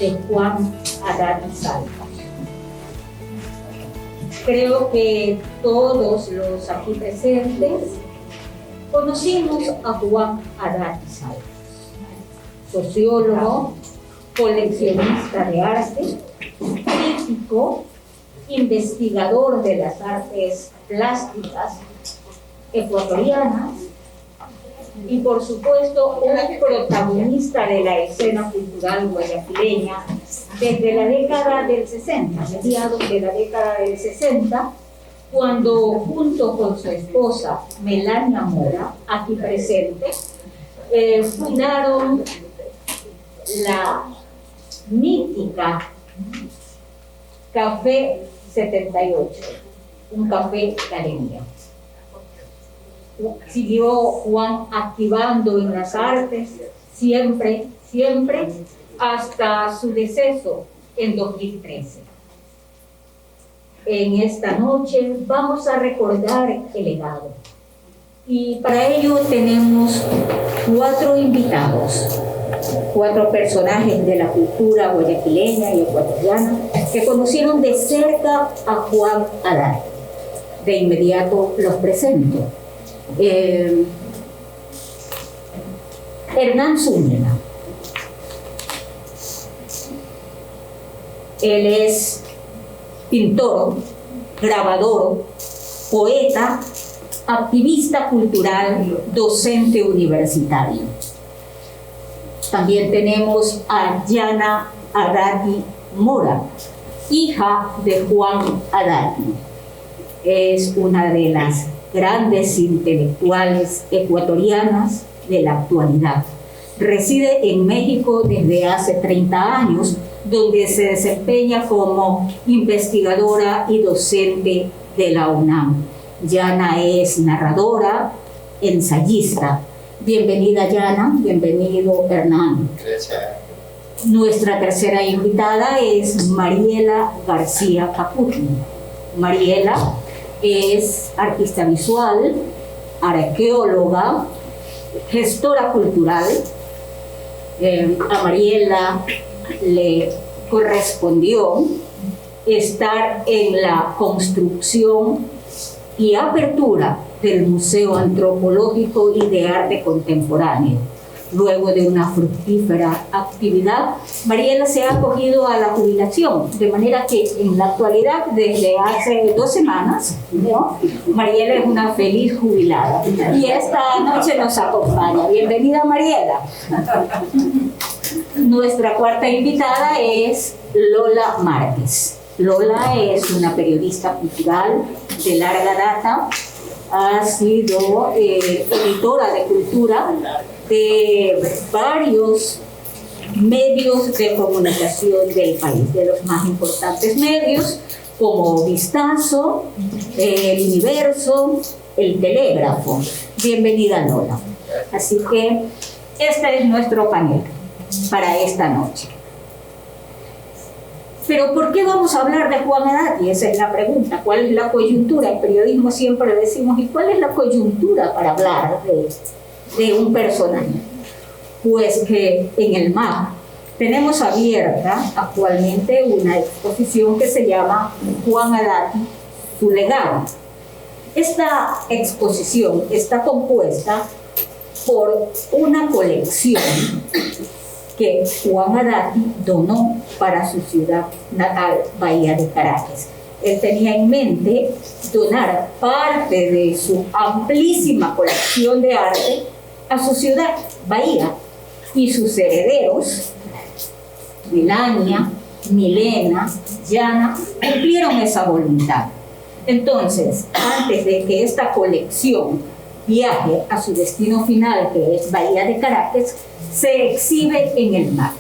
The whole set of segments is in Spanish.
de Juan Haddad Salta. Creo que todos los aquí presentes conocimos a Juan Haddad Salta, sociólogo, coleccionista de arte, crítico, investigador de las artes plásticas ecuatorianas y, por supuesto, un protagonista de la escena cultural guayaquileña desde la década del 60, mediados de la década del 60, cuando junto con su esposa Melania Mora, aquí presente, fundaron la mítica Café 78, un café galería. Siguió Juan activando en las artes siempre, hasta su deceso en 2013. En esta noche vamos a recordar el legado. Y para ello tenemos 4 invitados, 4 personajes de la cultura guayaquileña y ecuatoriana que conocieron de cerca a Juan Haddad. De inmediato los presento. Hernán Zúñiga. Él es pintor, grabador, poeta, activista cultural, docente universitario. También tenemos a Yana Arati Mora, hija de Juan Haddad. Es una de las grandes intelectuales ecuatorianas de la actualidad. Reside en México desde hace 30 años, donde se desempeña como investigadora y docente de la UNAM. Yana es narradora, ensayista. Bienvenida, Yana. Bienvenido, Hernán. Gracias. Nuestra tercera invitada es Mariela García Caputni. Mariela es artista visual, arqueóloga, gestora cultural. A Mariela le correspondió estar en la construcción y apertura del Museo Antropológico y de Arte Contemporáneo. Luego de una fructífera actividad, Mariela se ha acogido a la jubilación, de manera que en la actualidad, desde hace 2 semanas, ¿no?, Mariela es una feliz jubilada y esta noche nos acompaña. Bienvenida, Mariela. Nuestra cuarta invitada es Lola Márquez. Lola es una periodista cultural de larga data, ha sido editora de cultura de varios medios de comunicación del país, de los más importantes medios como Vistazo, El Universo, El Telégrafo. Bienvenida, Lola. Así que este es nuestro panel para esta noche. Pero ¿por qué vamos a hablar de Juan Haddad? Y esa es la pregunta. ¿Cuál es la coyuntura? En periodismo siempre decimos, ¿y cuál es la coyuntura para hablar de un personaje? Pues que en el MAC tenemos abierta actualmente una exposición que se llama Juan Haddad, su legado. Esta exposición está compuesta por una colección que Juan Haddad donó para su ciudad natal, Bahía de Caracas. Él tenía en mente donar parte de su amplísima colección de arte a su ciudad, Bahía, y sus herederos, Melania, Milena, Yana, cumplieron esa voluntad. Entonces, antes de que esta colección viaje a su destino final, que es Bahía de Caracas, se exhibe en el mar.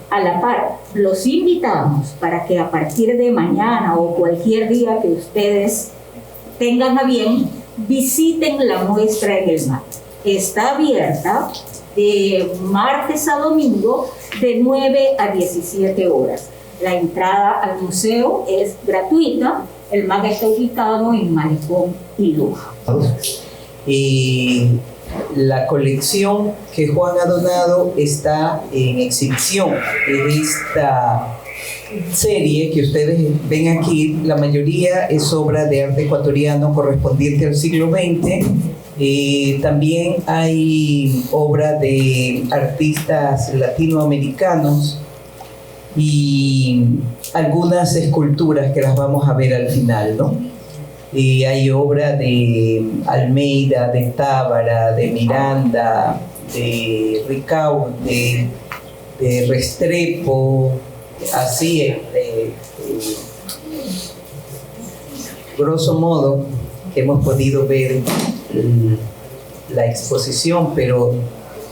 A la par, los invitamos para que a partir de mañana o cualquier día que ustedes tengan a bien, visiten la muestra en el mar. Está abierta de martes a domingo de 9 a 17 horas. La entrada al museo es gratuita. El MAC está ubicado en Malecón y Loja. Y La colección que Juan ha donado está en exhibición. Esta serie que ustedes ven aquí, la mayoría es obra de arte ecuatoriano correspondiente al siglo XX. También hay obra de artistas latinoamericanos y algunas esculturas que las vamos a ver al final, ¿no? Hay obra de Almeida, de Tábara, de Miranda, de Ricaurte, de Restrepo, así, grosso modo, hemos podido ver la exposición, pero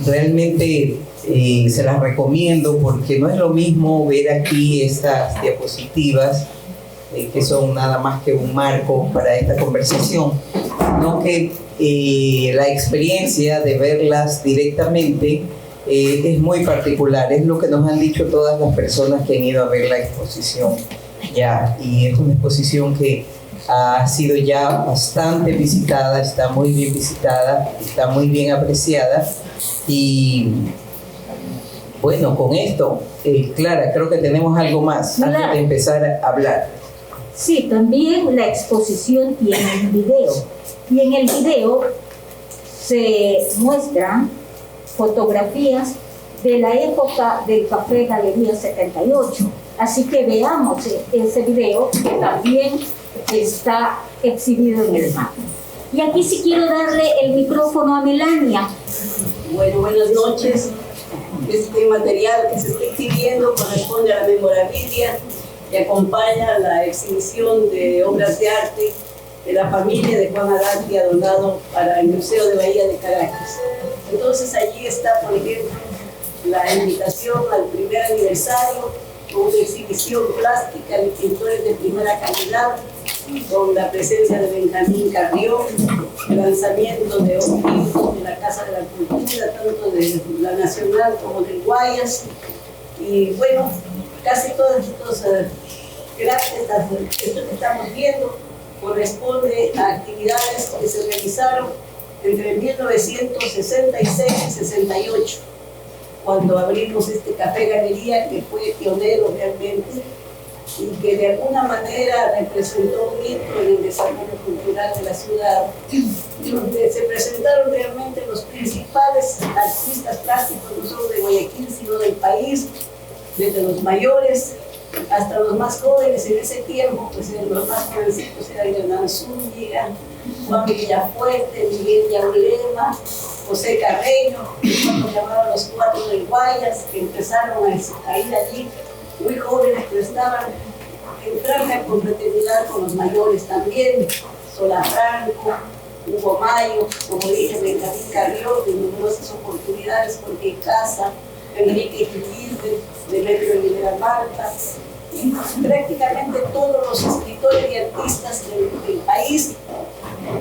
realmente se las recomiendo porque no es lo mismo ver aquí estas diapositivas que son nada más que un marco para esta conversación, no que la experiencia de verlas directamente es muy particular, es lo que nos han dicho todas las personas que han ido a ver la exposición ya, y es una exposición que ha sido ya bastante visitada, está muy bien visitada, está muy bien apreciada. Y bueno, con esto, Clara, creo que tenemos algo más antes de empezar a hablar. Sí, también la exposición tiene un video, y en el video se muestran fotografías de la época del Café Galería 78. Así que veamos ese video, que también está exhibido en el mapa. Y aquí sí quiero darle el micrófono a Melania. Bueno, buenas noches. Este material que se está exhibiendo corresponde a la memorabilia que acompaña la exhibición de obras de arte de la familia de Juan Agati, donado para el Museo de Bahía de Caracas. Entonces allí está, por ejemplo, la invitación al primer aniversario, con una exhibición plástica de pintores de primera calidad, con la presencia de Benjamín Carrió, el lanzamiento de un libro de la Casa de la Cultura, tanto de la Nacional como del Guayas, y bueno, casi todos estos esto que estamos viendo corresponde a actividades que se realizaron entre 1966 y 68, cuando abrimos este Café Galería, que fue pionero realmente y que de alguna manera representó un hito en el desarrollo cultural de la ciudad, donde se presentaron realmente los principales artistas plásticos, no solo de Guayaquil, sino del país, desde los mayores hasta los más jóvenes. En ese tiempo, pues los más jovencitos eran Hernán Zúñiga, Juan Villafuerte, Miguel Yaulema, José Carreño, nos llamaban los cuatro del Guayas, que empezaron a ir allí muy jóvenes, pero estaban en franca confraternidad con los mayores también, Solafranco, Hugo Mayo, como dije, Benjamín Carrió, de numerosas oportunidades, Jorge Casa, Enrique Gililde, Demetrio Rivera Marta, y prácticamente todos los escritores y artistas del país,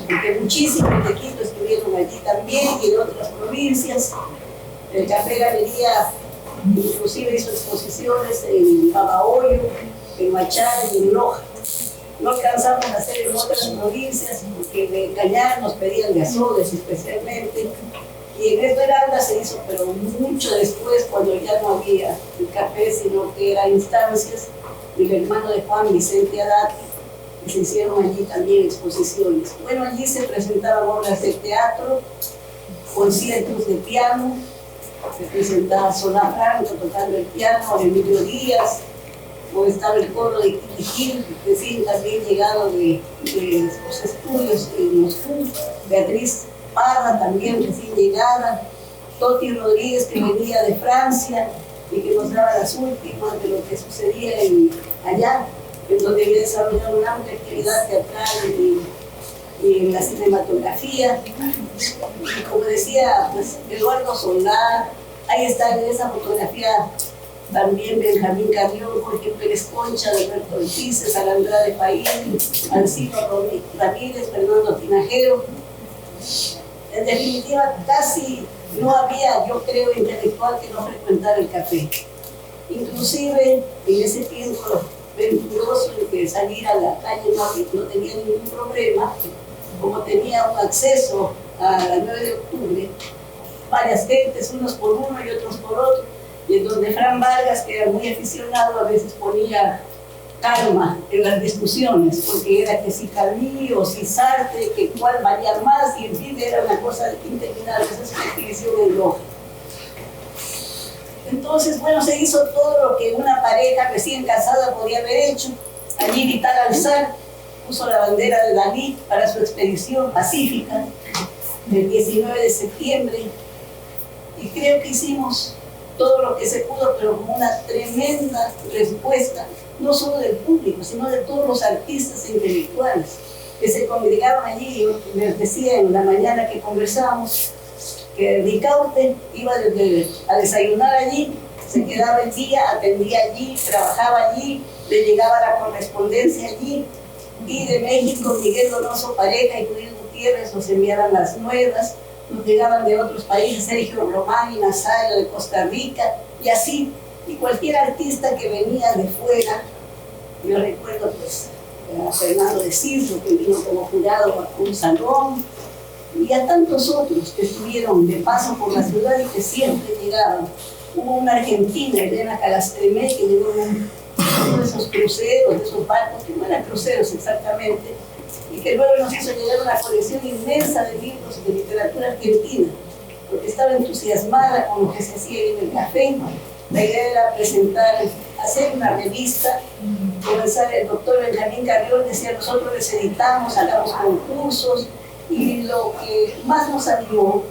porque muchísimos de Quito estuvieron allí también y de otras provincias. El Café Galería inclusive hizo exposiciones en Babahoyo, en Machay y en Loja. No alcanzamos a hacer en otras provincias porque de Cañar nos pedían de Azogues especialmente. Y en Esmeralda se hizo, pero mucho después, cuando ya no había el café, sino que eran instancias del hermano de Juan, Vicente Adati, y se hicieron allí también exposiciones. Bueno, allí se presentaban obras de teatro, conciertos de piano, se presentaba Solafranco tocando el piano, Emilio Díaz, o estaba el coro de Quitiquil, recién también llegado de los estudios en Moscú, Beatriz Parra también recién llegada, Toti Rodríguez, que venía de Francia y que nos daba las últimas de lo que sucedía allá, en donde había desarrollado una amplia actividad teatral y en la cinematografía. Y como decía pues, Eduardo Solar, ahí está en esa fotografía también Benjamín Carrión, Jorge Pérez Concha, Alberto Ortiz, Salandra de Paín, Alcino Ramírez, Fernando Tinajero. En definitiva, casi no había, yo creo, intelectual que no frecuentara el café. Inclusive, en ese tiempo venturoso en que salir a la calle no tenía ningún problema, como tenía un acceso a la 9 de octubre, varias gentes, unos por uno y otros por otro, y en donde Fran Vargas, que era muy aficionado, a veces ponía calma en las discusiones, porque era que si Calví o si Sartre, que cuál valía más, y en fin, era una cosa interminable, esa es una exhibición en Loja. Entonces, bueno, se hizo todo lo que una pareja recién casada podía haber hecho. Allí Vital Alzar puso la bandera de Dalí para su expedición pacífica del 19 de septiembre, y creo que hicimos todo lo que se pudo, pero con una tremenda respuesta, no solo del público, sino de todos los artistas e intelectuales que se congregaron allí. Yo les decía en la mañana que conversábamos que Ricaurte iba a desayunar allí, se quedaba el día, atendía allí, trabajaba allí, le llegaba la correspondencia allí, y de México Miguel Donoso Pareja y Judith Gutiérrez nos enviaban las nuevas, nos llegaban de otros países, Sergio Román y Nazario de Costa Rica, y así, y cualquier artista que venía de fuera. Yo recuerdo pues a Fernando de Cirlo, que vino como jurado a un salón, y a tantos otros que estuvieron de paso por la ciudad y que siempre llegaban. Hubo una argentina, Elena Calastremé, que llegó en uno de esos cruceros, de esos barcos, que no eran cruceros exactamente, y que luego nos hizo llegar una colección inmensa de libros de literatura argentina, porque estaba entusiasmada con lo que se hacía en el café. La idea era presentar, hacer una revista, comenzar. El doctor Benjamín Carrión decía: nosotros les editamos, hagamos concursos, y lo que más nos animó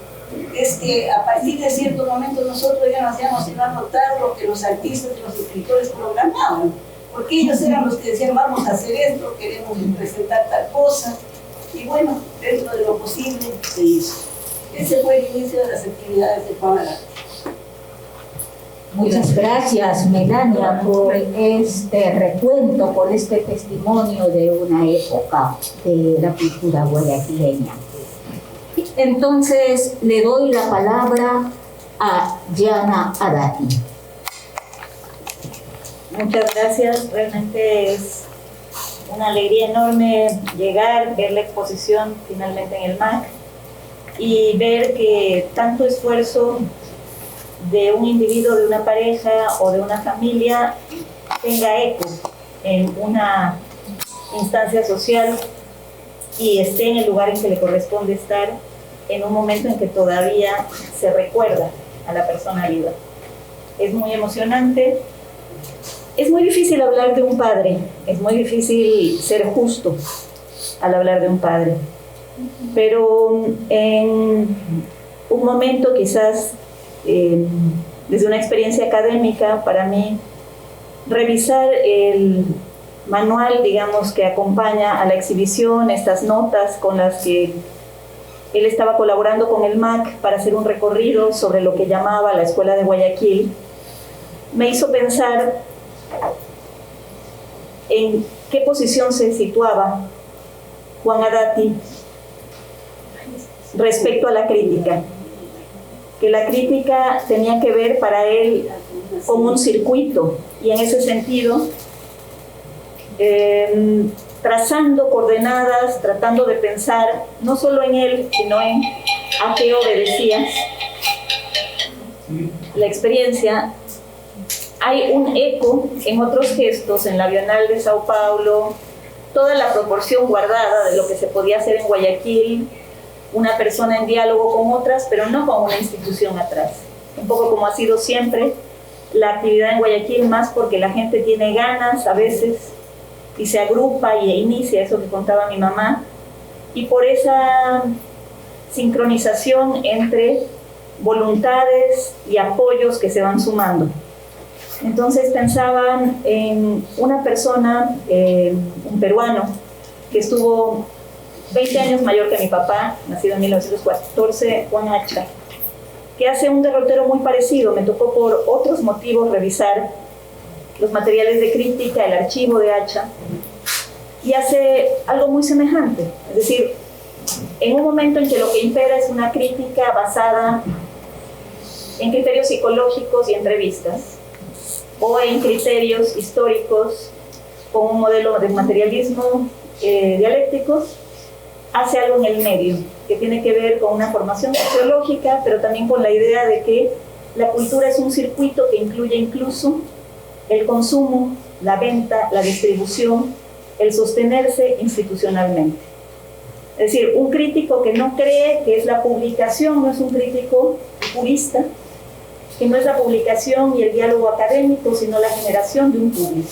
es que a partir de cierto momento nosotros ya no hacíamos sino anotar lo que los artistas y los escritores programaban, porque ellos eran los que decían: vamos a hacer esto, queremos presentar tal cosa, y bueno, dentro de lo posible se hizo. Ese fue el inicio de las actividades de Juan Agati. Muchas gracias, Melania, por este recuento, por este testimonio de una época de la cultura guayaquileña. Entonces, le doy la palabra a Diana Adati. Muchas gracias, realmente es una alegría enorme llegar, ver la exposición finalmente en el MAC y ver que tanto esfuerzo de un individuo, de una pareja o de una familia tenga eco en una instancia social y esté en el lugar en que le corresponde estar, en un momento en que todavía se recuerda a la persona viva. Es muy emocionante. Es muy difícil hablar de un padre, es muy difícil ser justo al hablar de un padre, pero en un momento quizás desde una experiencia académica, para mí revisar el manual, digamos, que acompaña a la exhibición, estas notas con las que él estaba colaborando con el MAC para hacer un recorrido sobre lo que llamaba la Escuela de Guayaquil, me hizo pensar en qué posición se situaba Juan Adati respecto a la crítica, que la crítica tenía que ver para él con un circuito, y en ese sentido trazando coordenadas, tratando de pensar no solo en él, sino en a qué obedecía la experiencia. Hay un eco en otros gestos, en la Bienal de Sao Paulo, toda la proporción guardada de lo que se podía hacer en Guayaquil, una persona en diálogo con otras, pero no con una institución atrás. Un poco como ha sido siempre la actividad en Guayaquil, más porque la gente tiene ganas a veces y se agrupa y inicia eso que contaba mi mamá, y por esa sincronización entre voluntades y apoyos que se van sumando. Entonces pensaban en una persona, un peruano, que estuvo 20 años mayor que mi papá, nacido en 1914, Juan Hacha, que hace un derrotero muy parecido. Me tocó por otros motivos revisar los materiales de crítica, el archivo de Hacha, y hace algo muy semejante. Es decir, en un momento en que lo que impera es una crítica basada en criterios psicológicos y entrevistas, o en criterios históricos con un modelo de materialismo dialéctico, hace algo en el medio, que tiene que ver con una formación sociológica, pero también con la idea de que la cultura es un circuito que incluye incluso el consumo, la venta, la distribución, el sostenerse institucionalmente. Es decir, un crítico que no cree que es la publicación, no es un crítico purista, que no es la publicación y el diálogo académico, sino la generación de un público.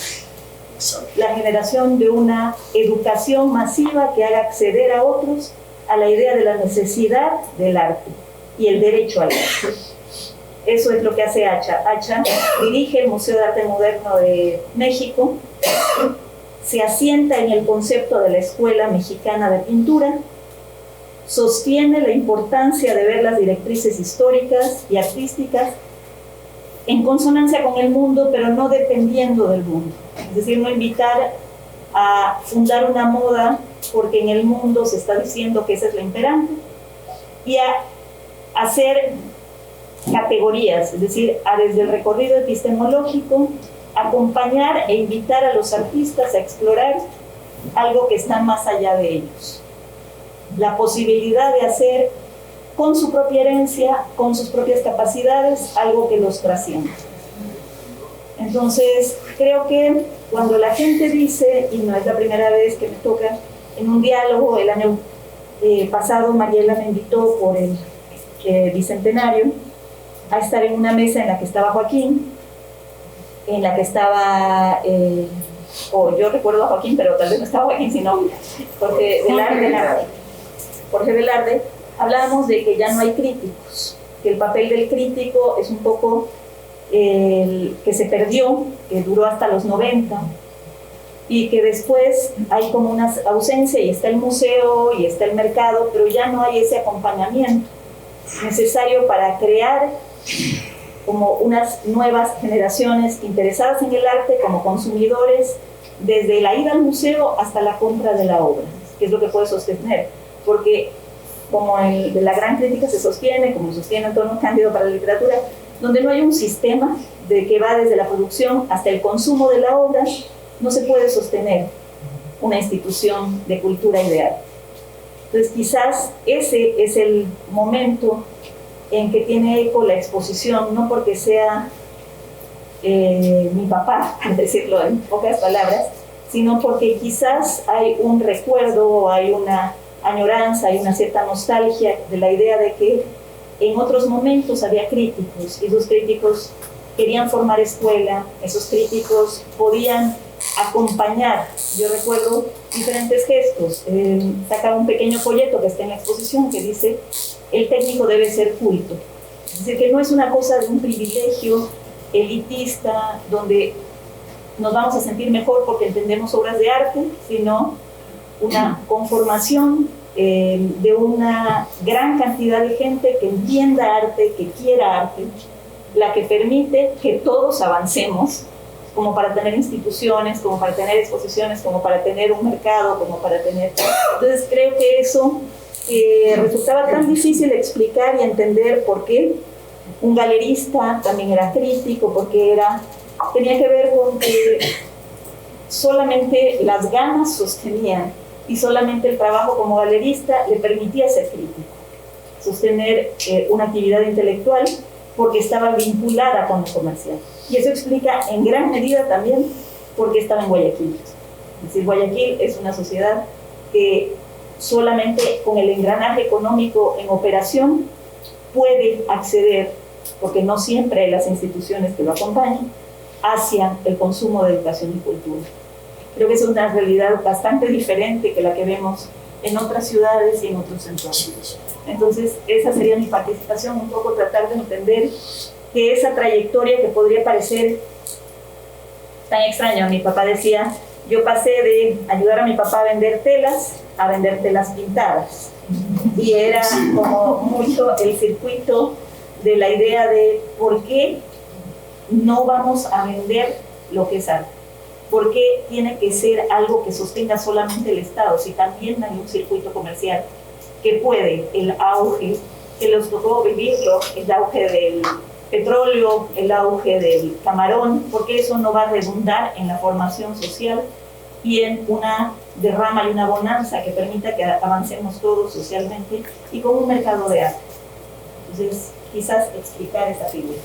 La generación de una educación masiva que haga acceder a otros a la idea de la necesidad del arte y el derecho al arte. Eso es lo que hace Acha. Acha dirige el Museo de Arte Moderno de México, se asienta en el concepto de la Escuela Mexicana de Pintura, sostiene la importancia de ver las directrices históricas y artísticas en consonancia con el mundo, pero no dependiendo del mundo. Es decir, no invitar a fundar una moda porque en el mundo se está diciendo que esa es la imperante, y a hacer categorías, es decir, desde el recorrido epistemológico, acompañar e invitar a los artistas a explorar algo que está más allá de ellos. La posibilidad de hacer con su propia herencia, con sus propias capacidades, algo que los trascienda. Entonces, creo que cuando la gente dice, y no es la primera vez que me toca en un diálogo, el año pasado Mariela me invitó por el bicentenario a estar en una mesa en la que estaba Joaquín, en la que estaba, yo recuerdo a Joaquín, pero tal vez no estaba Joaquín, sino Jorge Velarde, hablábamos de que ya no hay críticos, que el papel del crítico es un poco el que se perdió, que duró hasta los 90, y que después hay como una ausencia, y está el museo y está el mercado, pero ya no hay ese acompañamiento necesario para crear como unas nuevas generaciones interesadas en el arte como consumidores, desde la ida al museo hasta la compra de la obra, que es lo que puede sostener, porque como de la gran crítica se sostiene, como sostiene Antonio Cándido para la literatura, donde no hay un sistema de que va desde la producción hasta el consumo de la obra, no se puede sostener una institución de cultura y de arte. Entonces quizás ese es el momento en que tiene eco la exposición, no porque sea mi papá, para decirlo en pocas palabras, sino porque quizás hay un recuerdo, hay una añoranza, hay una cierta nostalgia de la idea de que en otros momentos había críticos, y esos críticos querían formar escuela, esos críticos podían acompañar. Yo recuerdo diferentes gestos. Sacaba un pequeño folleto que está en la exposición que dice: el técnico debe ser culto. Es decir, que no es una cosa de un privilegio elitista donde nos vamos a sentir mejor porque entendemos obras de arte, sino una conformación de una gran cantidad de gente que entienda arte, que quiera arte, la que permite que todos avancemos, como para tener instituciones, como para tener exposiciones, como para tener un mercado, como para tener... Entonces creo que eso resultaba tan difícil explicar y entender por qué un galerista también era crítico, porque tenía que ver con que solamente las ganas sostenían y solamente el trabajo como galerista le permitía ser crítico, sostener una actividad intelectual porque estaba vinculada con lo comercial. Y eso explica en gran medida también por qué estaba en Guayaquil. Es decir, Guayaquil es una sociedad que solamente con el engranaje económico en operación puede acceder, porque no siempre hay las instituciones que lo acompañan, hacia el consumo de educación y cultura. Creo que es una realidad bastante diferente que la que vemos en otras ciudades y en otros entornos. Entonces, esa sería mi participación, un poco tratar de entender que esa trayectoria que podría parecer tan extraña. Mi papá decía, yo pasé de ayudar a mi papá a vender telas pintadas. Y era como mucho el circuito de la idea de por qué no vamos a vender lo que es arte. ¿Por qué tiene que ser algo que sostenga solamente el Estado? Si también hay un circuito comercial que puede, el auge, que los tocó vivirlo, el auge del petróleo, el auge del camarón, porque eso no va a redundar en la formación social y en una derrama y una bonanza que permita que avancemos todos socialmente y con un mercado de arte. Entonces, quizás explicar esa figura.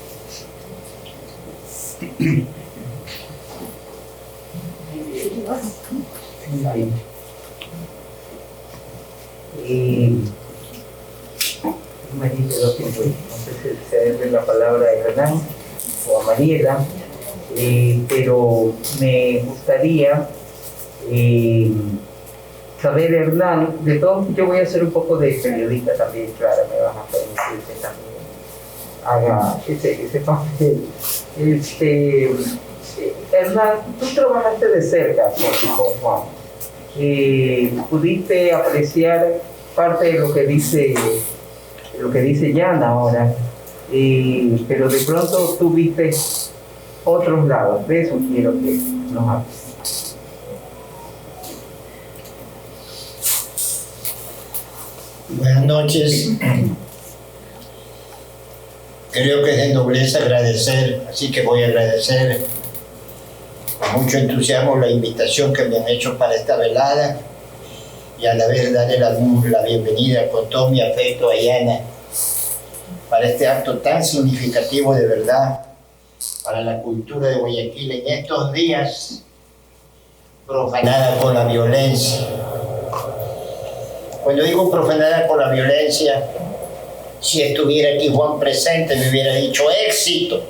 María, no sé si cederle la palabra a Hernán o a Mariela, pero me gustaría saber, Hernán, de todo, yo voy a hacer un poco de periodista también, Clara, me vas a permitir que también haga ese papel. Hernán, tú trabajaste de cerca con Juan. Pudiste apreciar parte de lo que dice Yana ahora, pero de pronto tú viste otros lados. De eso quiero que nos hables. Buenas noches. Creo que es de nobleza agradecer, así que voy a agradecer con mucho entusiasmo la invitación que me han hecho para esta velada y a la vez darle la bienvenida con todo mi afecto a Yana para este acto tan significativo de verdad para la cultura de Guayaquil en estos días profanada por la violencia. Cuando digo profanada por la violencia, si estuviera aquí Juan presente me hubiera dicho éxito,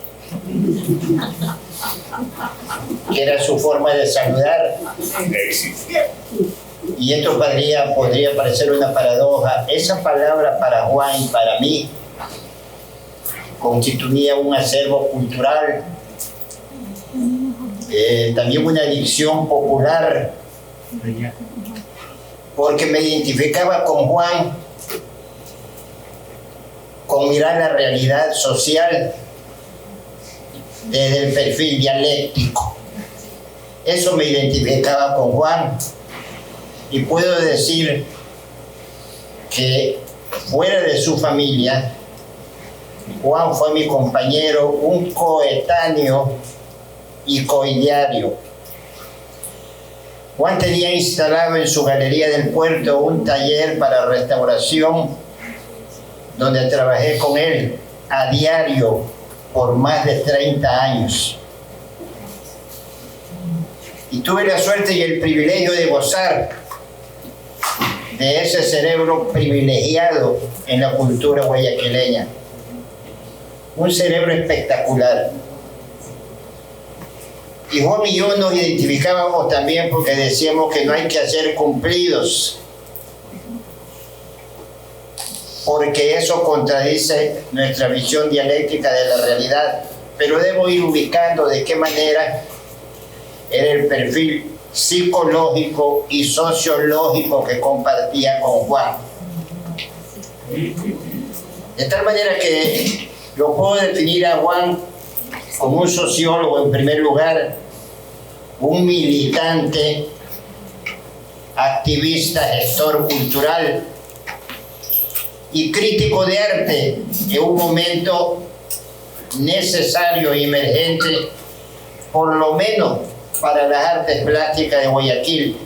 que era su forma de saludar. Y esto podría parecer una paradoja. Esa palabra para Juan y para mí constituía un acervo cultural, también una dicción popular, porque me identificaba con Juan, con mirar la realidad social desde el perfil dialéctico. Eso me identificaba con Juan, y puedo decir que fuera de su familia, Juan fue mi compañero, un coetáneo y coidiario. Juan tenía instalado en su galería del puerto un taller para restauración donde trabajé con él a diario por más de 30 años. Y tuve la suerte y el privilegio de gozar de ese cerebro privilegiado en la cultura guayaquileña. Un cerebro espectacular. Y Juan y yo nos identificábamos también porque decíamos que no hay que hacer cumplidos, porque eso contradice nuestra visión dialéctica de la realidad. Pero debo ir ubicando de qué manera era el perfil psicológico y sociológico que compartía con Juan. De tal manera que yo puedo definir a Juan como un sociólogo en primer lugar, un militante, activista, gestor cultural y crítico de arte en un momento necesario y emergente, por lo menos para las artes plásticas de Guayaquil.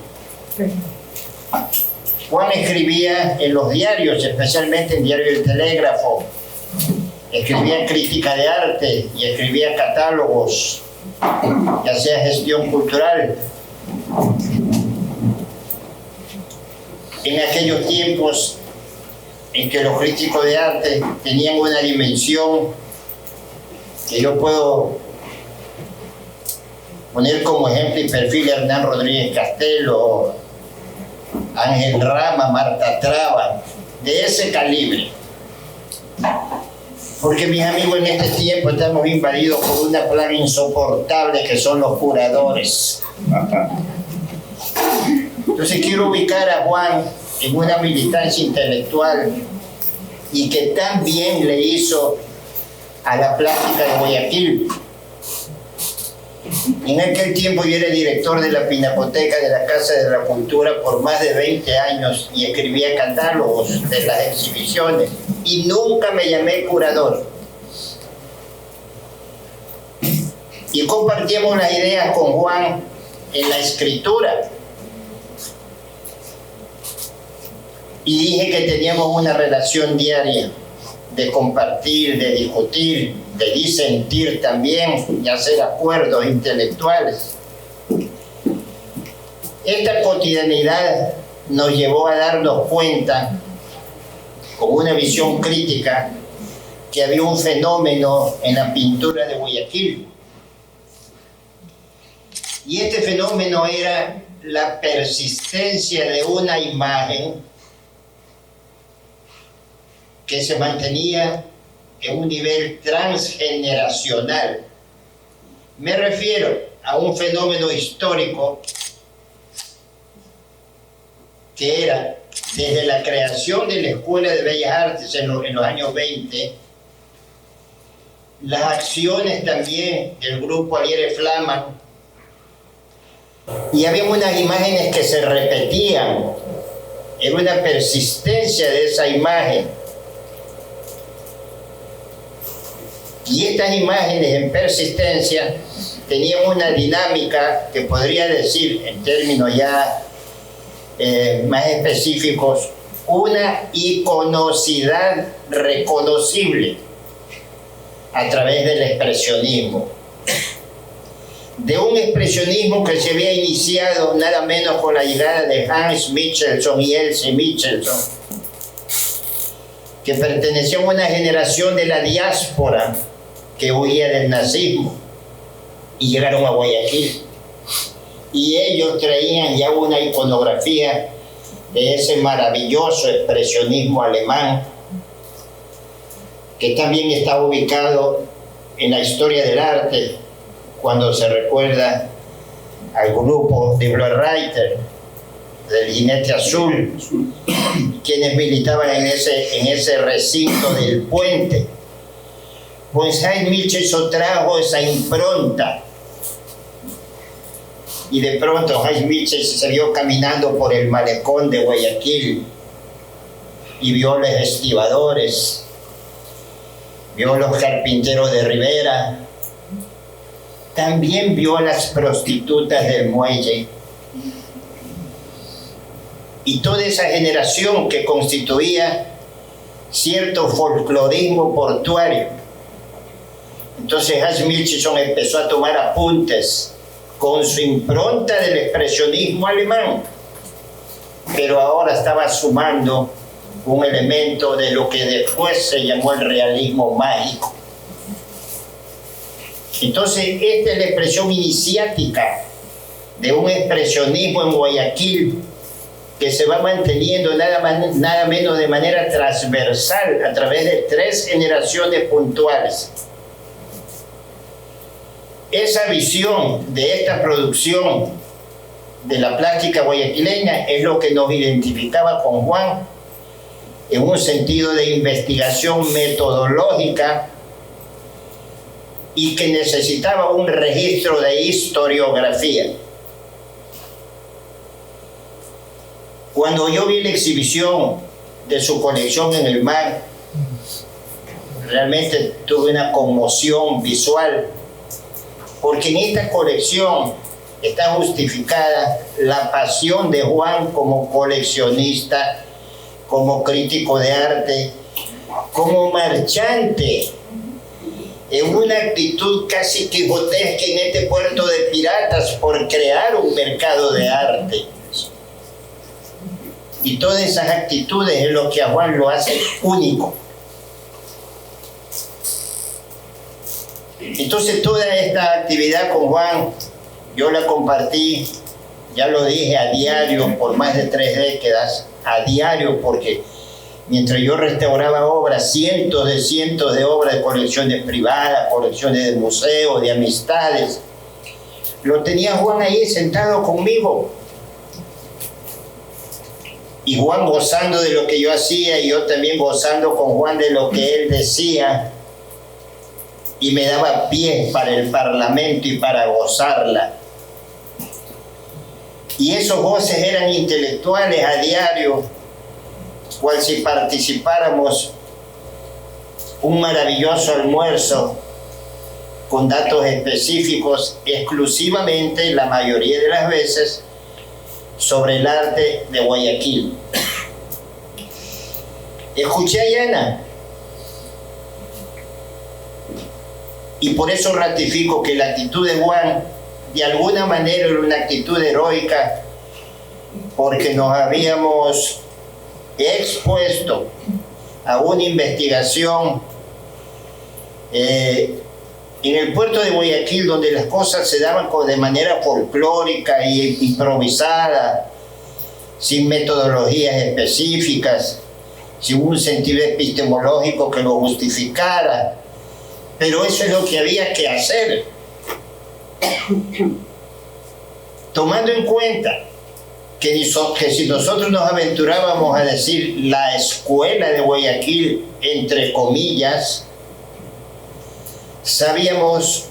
Juan escribía en los diarios, especialmente en Diario El Telégrafo, escribía crítica de arte y escribía catálogos, y hacía gestión cultural. En aquellos tiempos en que los críticos de arte tenían una dimensión que yo puedo poner como ejemplo y perfil a Hernán Rodríguez Castelo, Ángel Rama, Marta Traba, de ese calibre. Porque mis amigos, en este tiempo estamos invadidos por una plaga insoportable que son los curadores. Entonces quiero ubicar a Juan en una militancia intelectual y que tan bien le hizo a la plástica de Guayaquil. En aquel tiempo yo era director de la Pinacoteca de la Casa de la Cultura por más de 20 años y escribía catálogos de las exhibiciones y nunca me llamé curador. Y compartíamos las ideas con Juan en la escritura. Y dije que teníamos una relación diaria de compartir, de discutir, de disentir también y hacer acuerdos intelectuales. Esta cotidianidad nos llevó a darnos cuenta, con una visión crítica, que había un fenómeno en la pintura de Guayaquil. Y este fenómeno era la persistencia de una imagen que se mantenía en un nivel transgeneracional. Me refiero a un fenómeno histórico que era desde la creación de la Escuela de Bellas Artes en los años 20, las acciones también del grupo Aliere Flaman, y había unas imágenes que se repetían, era una persistencia de esa imagen. Y estas imágenes en persistencia tenían una dinámica que podría decir, en términos ya más específicos, una iconocidad reconocible a través del expresionismo. De un expresionismo que se había iniciado nada menos con la llegada de Hans Michelson y Elsie Michelson, que pertenecían a una generación de la diáspora que huía del nazismo y llegaron a Guayaquil. Y ellos traían ya una iconografía de ese maravilloso expresionismo alemán, que también está ubicado en la historia del arte, cuando se recuerda al grupo de Bloerreiter, del Jinete Azul, quienes militaban en ese recinto del puente. Pues Hans Michelson trajo esa impronta, y de pronto Hans Michelson se vio caminando por el malecón de Guayaquil y vio los estibadores, vio los carpinteros de Rivera, también vio a las prostitutas del muelle, y toda esa generación que constituía cierto folclorismo portuario. Entonces Hans Michelson empezó a tomar apuntes con su impronta del expresionismo alemán, pero ahora estaba sumando un elemento de lo que después se llamó el realismo mágico. Entonces, esta es la expresión iniciática de un expresionismo en Guayaquil que se va manteniendo nada menos de manera transversal a través de 3 generaciones puntuales. Esa visión de esta producción de la plástica guayaquileña es lo que nos identificaba con Juan en un sentido de investigación metodológica y que necesitaba un registro de historiografía. Cuando yo vi la exhibición de su colección en el MAC, realmente tuve una conmoción visual, porque en esta colección está justificada la pasión de Juan como coleccionista, como crítico de arte, como marchante, en una actitud casi quijotesca en este puerto de piratas por crear un mercado de arte. Y todas esas actitudes es lo que a Juan lo hace único. Entonces toda esta actividad con Juan, yo la compartí, ya lo dije, a diario por más de 3 décadas, a diario, porque mientras yo restauraba obras, cientos de obras de colecciones privadas, colecciones de museos, de amistades, lo tenía Juan ahí sentado conmigo. Y Juan gozando de lo que yo hacía y yo también gozando con Juan de lo que él decía, y me daba pie para el parlamento y para gozarla. Y esos goces eran intelectuales a diario, cual si participáramos un maravilloso almuerzo con datos específicos exclusivamente, la mayoría de las veces, sobre el arte de Guayaquil. Escuché a Yana y por eso ratifico que la actitud de Juan de alguna manera era una actitud heroica, porque nos habíamos expuesto a una investigación en el puerto de Guayaquil, donde las cosas se daban de manera folclórica e improvisada, sin metodologías específicas, sin un sentido epistemológico que lo justificara. Pero eso es lo que había que hacer, tomando en cuenta que si nosotros nos aventurábamos a decir la escuela de Guayaquil, entre comillas, sabíamos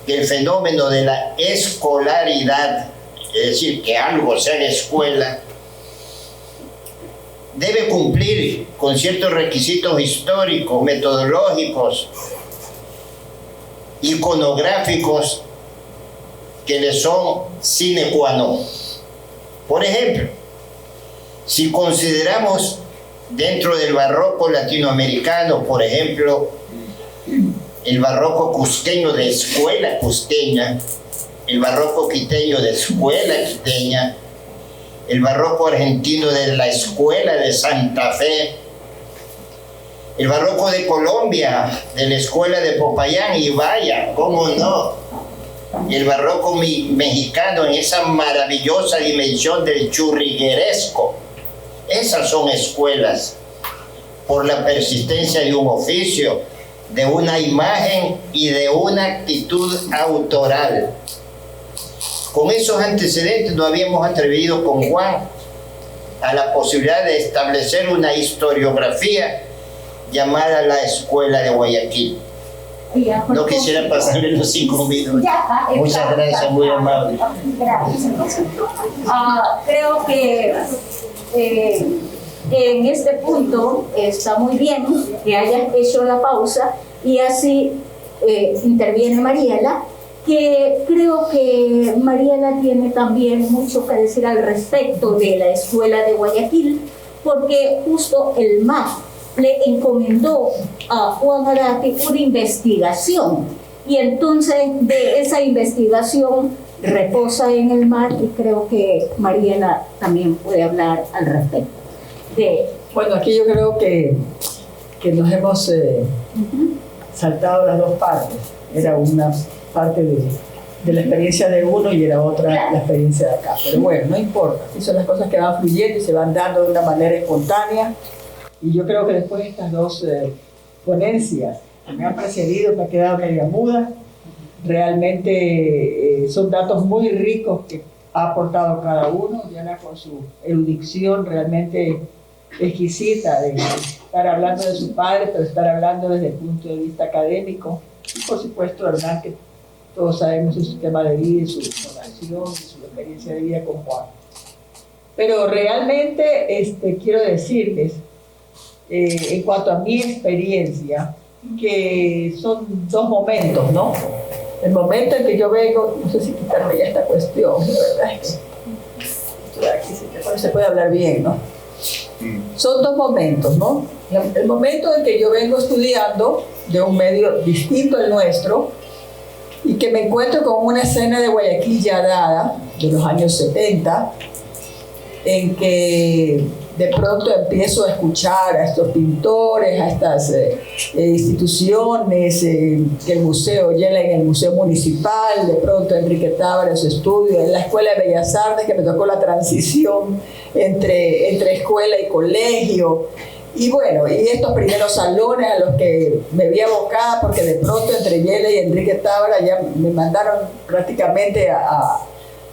que el fenómeno de la escolaridad, es decir, que algo sea la escuela, debe cumplir con ciertos requisitos históricos, metodológicos, iconográficos, que le son sine qua non. Por ejemplo, si consideramos dentro del barroco latinoamericano, por ejemplo, el barroco cusqueño de escuela cusqueña, el barroco quiteño de escuela quiteña, el barroco argentino de la escuela de Santa Fe, el barroco de Colombia de la escuela de Popayán, y vaya, cómo no, el barroco mexicano en esa maravillosa dimensión del churrigueresco. Esas son escuelas por la persistencia de un oficio, de una imagen y de una actitud autoral. Con esos antecedentes nos habíamos atrevido con Juan a la posibilidad de establecer una historiografía llamada la Escuela de Guayaquil. No quisiera pasarle los 5 minutos. Muchas gracias, muy amable. Gracias. Creo que en este punto está muy bien que hayas hecho la pausa y así interviene Mariela, que creo que Mariela tiene también mucho que decir al respecto de la Escuela de Guayaquil, porque justo el MAC le encomendó a Juan Adati una investigación, y entonces de esa investigación reposa en el MAC, y creo que Mariela también puede hablar al respecto. Bueno, aquí yo creo que nos hemos saltado las dos partes. Era una parte de la experiencia de uno y era otra la experiencia de acá. Pero bueno, no importa. Así son las cosas que van fluyendo y se van dando de una manera espontánea. Y yo creo que después de estas dos ponencias que me han precedido, me he quedado media muda. Realmente son datos muy ricos que ha aportado cada uno, Diana con su erudición realmente exquisita de estar hablando de su padre, pero estar hablando desde el punto de vista académico. Y por supuesto, Hernán, que todos sabemos su sistema de vida, su formación, su experiencia de vida con Juan. Pero realmente quiero decirles, en cuanto a mi experiencia, que son dos momentos, ¿no? El momento en que yo vengo, no sé si quitarme ya esta cuestión, la verdad es que aquí se puede hablar bien, ¿no? Son dos momentos, ¿no? El momento en que yo vengo estudiando de un medio distinto al nuestro y que me encuentro con una escena de Guayaquil ya dada, de los años 70, en que de pronto empiezo a escuchar a estos pintores, a estas instituciones, que el museo, ya en el Museo Municipal, de pronto Enrique Tábara en su estudio, en la Escuela de Bellas Artes, que me tocó la transición entre escuela y colegio, y bueno, y estos primeros salones a los que me vi abocada, porque de pronto entre Yela y Enrique Tábara ya me mandaron prácticamente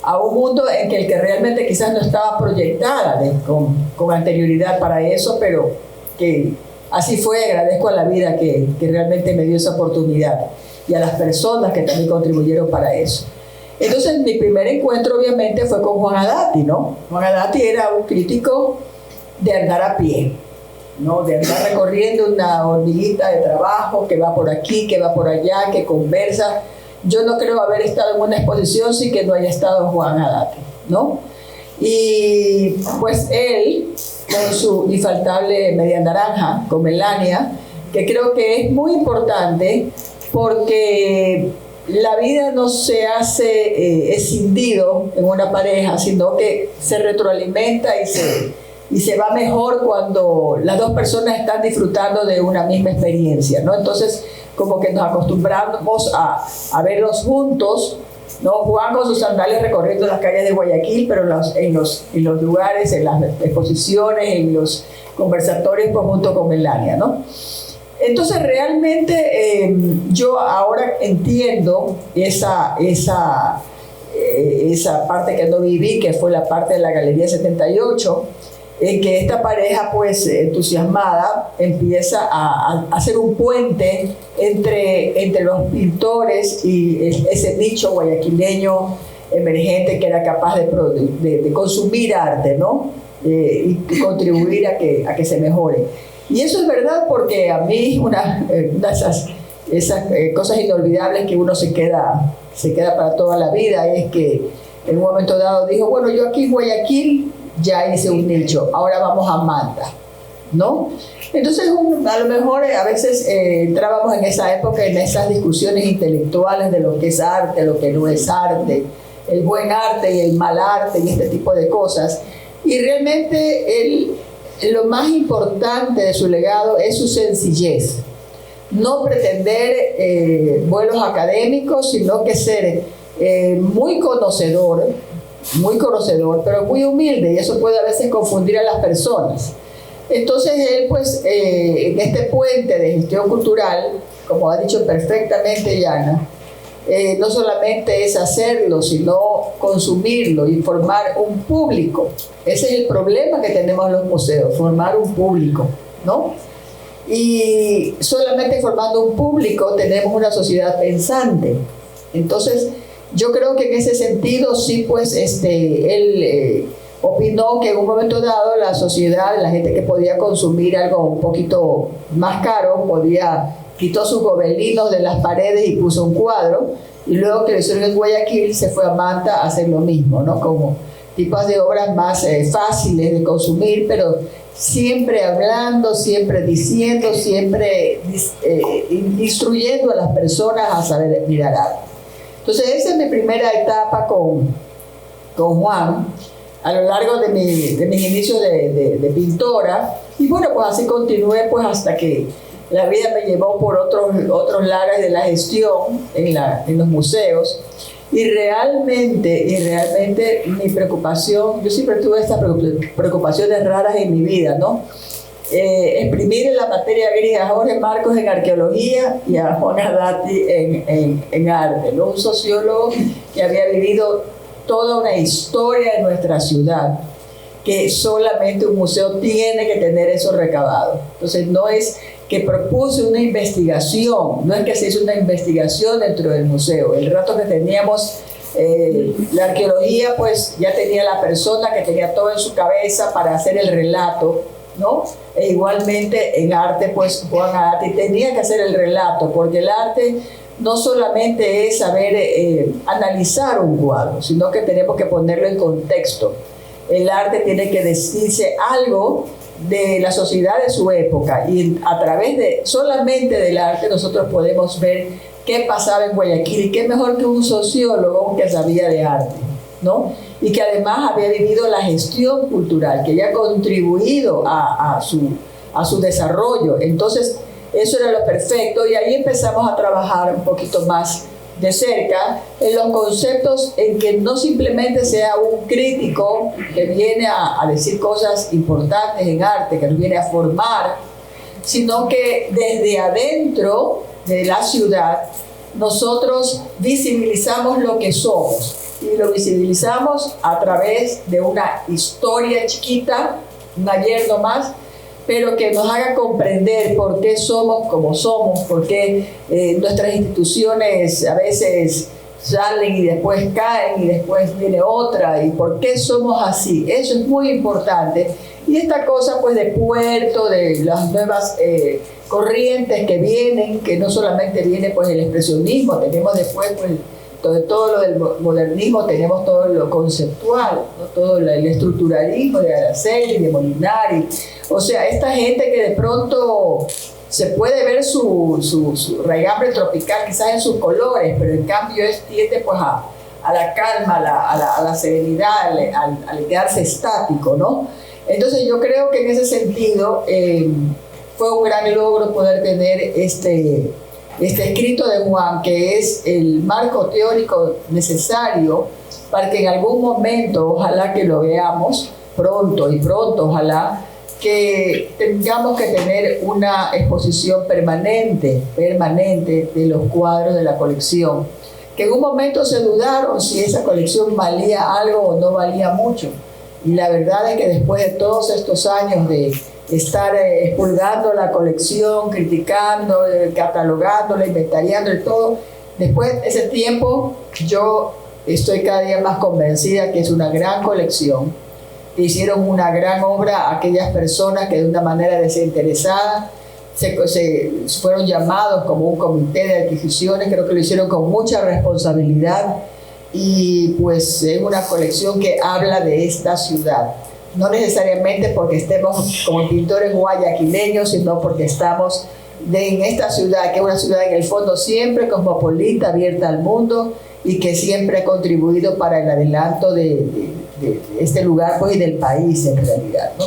a un mundo en que el que realmente quizás no estaba proyectada con anterioridad para eso, pero que así fue. Agradezco a la vida que realmente me dio esa oportunidad y a las personas que también contribuyeron para eso. Entonces mi primer encuentro obviamente fue con Juan Adati, ¿no? Juan Adati era un crítico de andar a pie. ¿no? De andar recorriendo una hormiguita de trabajo que va por aquí, que va por allá, que conversa. Yo no creo haber estado en una exposición sin que no haya estado Juan Hadati, ¿no? Y pues él, con su infaltable media naranja, con Melania, que creo que es muy importante porque la vida no se hace escindido en una pareja, sino que se retroalimenta y se va mejor cuando las dos personas están disfrutando de una misma experiencia, ¿no? Entonces, como que nos acostumbramos a verlos juntos, ¿no? Juan con sus sandalias recorriendo las calles de Guayaquil, pero en los lugares, en las exposiciones, en los conversatorios, pues, junto con Melania, ¿no? Entonces, realmente yo ahora entiendo esa parte que no viví, que fue la parte de la Galería 78, en que esta pareja, pues, entusiasmada, empieza a hacer un puente entre los pintores y ese nicho guayaquileño emergente que era capaz de consumir arte, ¿no? Y contribuir a que se mejore. Y eso es verdad porque a mí una de esas cosas inolvidables que uno se queda para toda la vida es que en un momento dado dijo, bueno, yo aquí en Guayaquil ya hice un nicho, ahora vamos a Manta, ¿no? Entonces a lo mejor a veces entrábamos en esa época en esas discusiones intelectuales de lo que es arte, lo que no es arte, el buen arte y el mal arte y este tipo de cosas. Y realmente lo más importante de su legado es su sencillez. No pretender vuelos académicos, sino que ser muy conocedor, pero muy humilde, y eso puede a veces confundir a las personas. Entonces él, pues, en este puente de gestión cultural, como ha dicho perfectamente Yana, no solamente es hacerlo, sino consumirlo y formar un público. Ese es el problema que tenemos los museos, formar un público, ¿no? Y solamente formando un público tenemos una sociedad pensante. Entonces, yo creo que en ese sentido sí, pues, él opinó que en un momento dado la sociedad, la gente que podía consumir algo un poquito más caro, quitó sus gobelinos de las paredes y puso un cuadro, y luego que lo hicieron en Guayaquil se fue a Manta a hacer lo mismo, ¿no? Como tipos de obras más fáciles de consumir, pero siempre hablando, siempre diciendo, siempre instruyendo a las personas a saber mirar arte. Entonces esa es mi primera etapa con Juan, a lo largo de mis inicios de pintora, y bueno, pues así continué, pues, hasta que la vida me llevó por otros lares de la gestión en los museos. Y realmente mi preocupación, yo siempre tuve estas preocupaciones raras en mi vida, ¿no? Exprimir en la materia gris a Jorge Marcos en arqueología y a Juan Hadati en arte, ¿no? Un sociólogo que había vivido toda una historia de nuestra ciudad, que solamente un museo tiene que tener eso recabado. Entonces no es que propuse una investigación, no es que se hizo una investigación dentro del museo. El rato que teníamos la arqueología, pues ya tenía la persona que tenía todo en su cabeza para hacer el relato, ¿no? E igualmente en arte, pues Juan Hadati tenía que hacer el relato, porque el arte no solamente es saber analizar un cuadro, sino que tenemos que ponerlo en contexto. El arte tiene que decirse algo de la sociedad de su época, y a través solamente del arte nosotros podemos ver qué pasaba en Guayaquil, y qué mejor que un sociólogo que sabía de arte, ¿no? Y que además había vivido la gestión cultural, que había contribuido a su desarrollo. Entonces eso era lo perfecto, y ahí empezamos a trabajar un poquito más de cerca en los conceptos, en que no simplemente sea un crítico que viene a decir cosas importantes en arte, que nos viene a formar, sino que desde adentro de la ciudad nosotros visibilizamos lo que somos, y lo visibilizamos a través de una historia chiquita, un ayer nomás, pero que nos haga comprender por qué somos como somos, por qué nuestras instituciones a veces salen y después caen y después viene otra, y por qué somos así. Eso es muy importante, Y esta cosa pues de puerto, de las nuevas corrientes que vienen, que no solamente viene pues el expresionismo, tenemos después pues todo lo del modernismo, tenemos todo lo conceptual, ¿no? Todo el estructuralismo de Araceli, de Molinari. O sea, esta gente que de pronto se puede ver su raigambre tropical quizás en sus colores, pero en cambio tiende pues a la calma, a la serenidad, al quedarse estático, ¿no? Entonces yo creo que en ese sentido fue un gran logro poder tener este escrito de Juan, que es el marco teórico necesario para que en algún momento, ojalá que lo veamos pronto, ojalá que tengamos que tener una exposición permanente de los cuadros de la colección, que en un momento se dudaron si esa colección valía algo o no valía mucho, y la verdad es que después de todos estos años de estar expurgando la colección, criticando, catalogándola, inventariando y todo, después de ese tiempo yo estoy cada día más convencida que es una gran colección, que hicieron una gran obra a aquellas personas que de una manera desinteresada se fueron llamados como un comité de adquisiciones. Creo que lo hicieron con mucha responsabilidad, y pues es una colección que habla de esta ciudad, no necesariamente porque estemos como pintores guayaquileños, sino porque estamos en esta ciudad, que es una ciudad en el fondo siempre cosmopolita, abierta al mundo, y que siempre ha contribuido para el adelanto de este lugar pues, y del país en realidad, ¿no?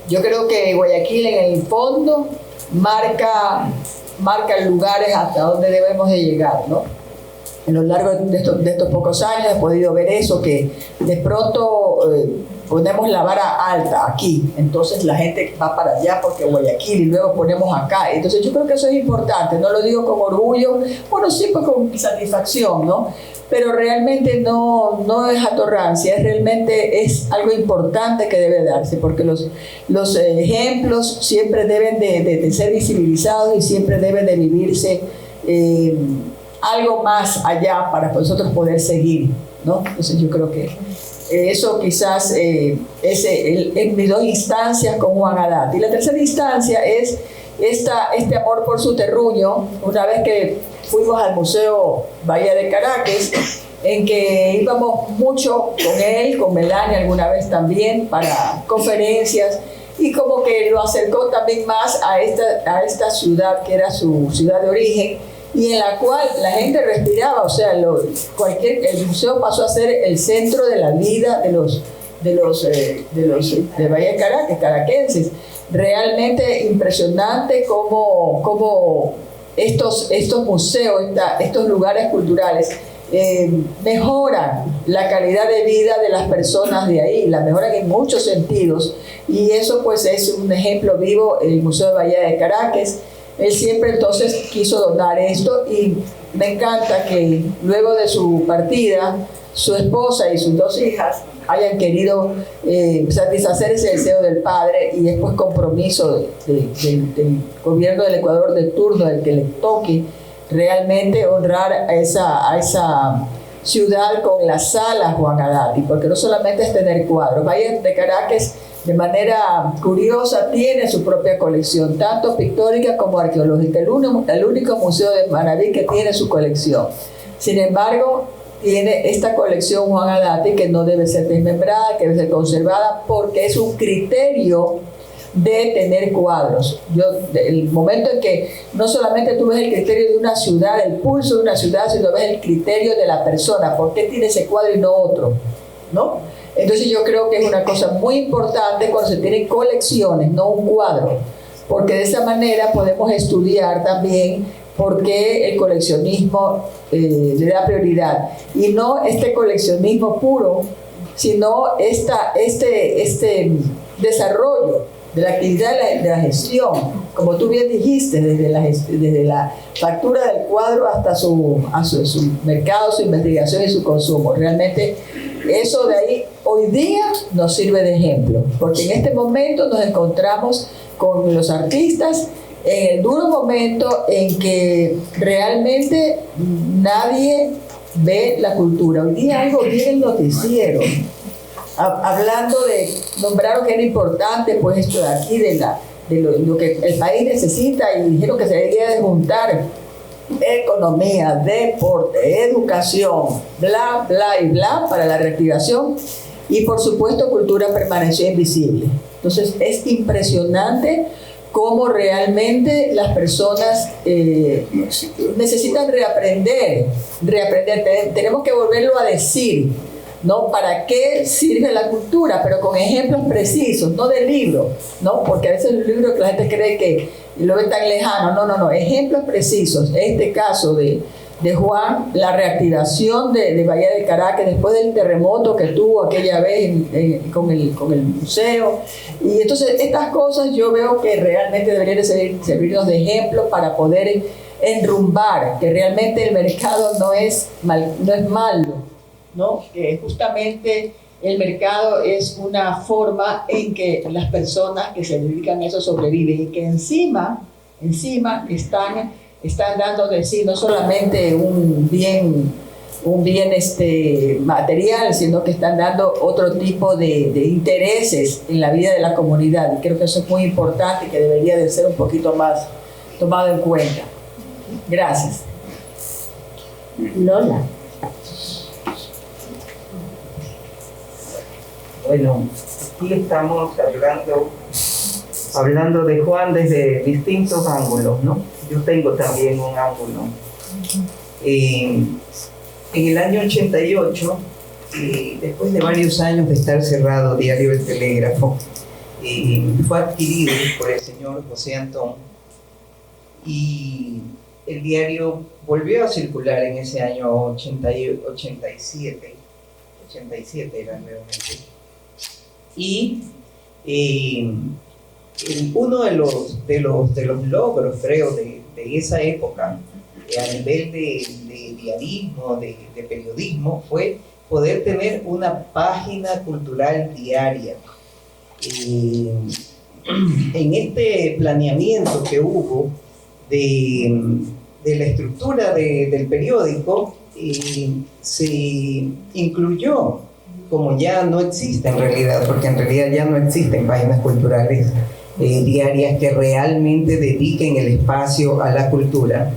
Yo creo que Guayaquil en el fondo marca lugares hasta donde debemos de llegar, ¿no? En lo largo de estos pocos años he podido ver eso, que de pronto ponemos la vara alta aquí, entonces la gente va para allá porque Guayaquil, y luego ponemos acá. Entonces yo creo que eso es importante, no lo digo con orgullo, bueno, sí, pues con satisfacción, ¿no? Pero realmente no es atorrancia, realmente es algo importante que debe darse, porque los ejemplos siempre deben de ser visibilizados y siempre deben de vivirse algo más allá para nosotros poder seguir, ¿no? Entonces yo creo que eso quizás es en mis dos instancias con Juan Haddad. Y la tercera instancia es este amor por su terruño. Una vez que fuimos al Museo Bahía de Caracas, en que íbamos mucho con él, con Melania alguna vez también, para conferencias, y como que lo acercó también más a esta ciudad que era su ciudad de origen, y en la cual la gente respiraba, o sea, el museo pasó a ser el centro de la vida de Bahía de Caracas, caraquenses. Realmente impresionante cómo estos museos, estos lugares culturales mejoran la calidad de vida de las personas de ahí, la mejoran en muchos sentidos, y eso pues es un ejemplo vivo, el Museo de Bahía de Caracas. Él siempre entonces quiso donar esto, y me encanta que luego de su partida, su esposa y sus dos hijas hayan querido satisfacer ese deseo del padre, y después compromiso del gobierno del Ecuador de turno, del que le toque realmente honrar a esa ciudad con la sala Juan Haddad, porque no solamente es tener cuadros. Bahía de Caracas, de manera curiosa, tiene su propia colección, tanto pictórica como arqueológica, el único museo de Manaví que tiene su colección. Sin embargo, tiene esta colección Juan Haddad, que no debe ser desmembrada, que debe ser conservada, porque es un criterio de tener cuadros. El momento en que no solamente tú ves el criterio de una ciudad, el pulso de una ciudad, sino ves el criterio de la persona, ¿por qué tiene ese cuadro y no otro? ¿No? Entonces yo creo que es una cosa muy importante cuando se tienen colecciones, no un cuadro, porque de esa manera podemos estudiar también por qué el coleccionismo le da prioridad, y no este coleccionismo puro, sino este desarrollo de la actividad de la gestión, como tú bien dijiste, desde la factura del cuadro hasta su mercado, su investigación y su consumo. Realmente eso de ahí hoy día nos sirve de ejemplo, porque en este momento nos encontramos con los artistas en el duro momento en que realmente nadie ve la cultura. Hoy día algo viene el noticiero, hablando de, nombraron que era importante, pues esto de aquí, de lo que el país necesita, y dijeron que se debería de juntar economía, deporte, educación, bla, bla y bla para la reactivación, y por supuesto cultura permaneció invisible. Entonces es impresionante cómo realmente las personas necesitan reaprender. Tenemos que volverlo a decir, ¿no? ¿Para qué sirve la cultura? Pero con ejemplos precisos, no de libros, ¿no? Porque a veces los libros que la gente cree que lo ven tan lejano. No, ejemplos precisos. Este caso de Juan, la reactivación de Bahía de Caracas después del terremoto que tuvo aquella vez con el museo. Y entonces estas cosas yo veo que realmente deberían de servirnos de ejemplo para poder enrumbar que realmente el mercado no es malo, ¿no? Que justamente el mercado es una forma en que las personas que se dedican a eso sobreviven, y que encima están dando de sí no solamente un bien material, sino que están dando otro tipo de intereses en la vida de la comunidad. Y creo que eso es muy importante y que debería de ser un poquito más tomado en cuenta. Gracias. Lola. Bueno, aquí estamos hablando de Juan desde distintos ángulos, ¿no? Yo tengo también un ángulo. En el año 88, después de varios años de estar cerrado Diario El Telégrafo, fue adquirido por el señor José Antón, y el diario volvió a circular en ese año 87 era nuevamente. Y uno de los logros, creo, de esa época, a nivel de diarismo, de periodismo, fue poder tener una página cultural diaria. En este planeamiento que hubo de la estructura del periódico, se incluyó, como ya no existe en realidad, porque en realidad ya no existen páginas culturales diarias que realmente dediquen el espacio a la cultura.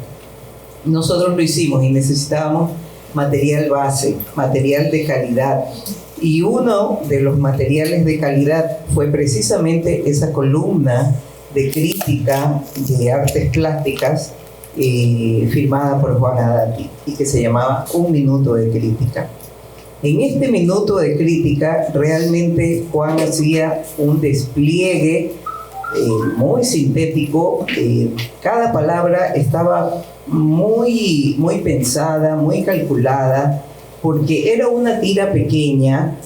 Nosotros lo hicimos y necesitábamos material base, material de calidad. Y uno de los materiales de calidad fue precisamente esa columna de crítica de artes plásticas firmada por Juan Adati, y que se llamaba Un Minuto de Crítica. En este minuto de crítica realmente Juan hacía un despliegue muy sintético. Cada palabra estaba muy pensada, muy calculada, porque era una tira pequeña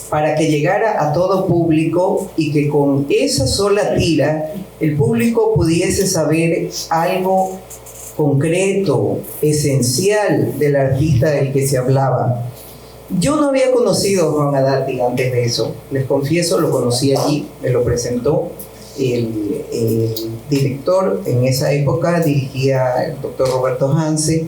para que llegara a todo público, y que con esa sola tira el público pudiese saber algo concreto, esencial del artista del que se hablaba. Yo no había conocido a Juan Adati antes de eso, les confieso, lo conocí allí, me lo presentó el director en esa época, dirigía el doctor Roberto Hanse,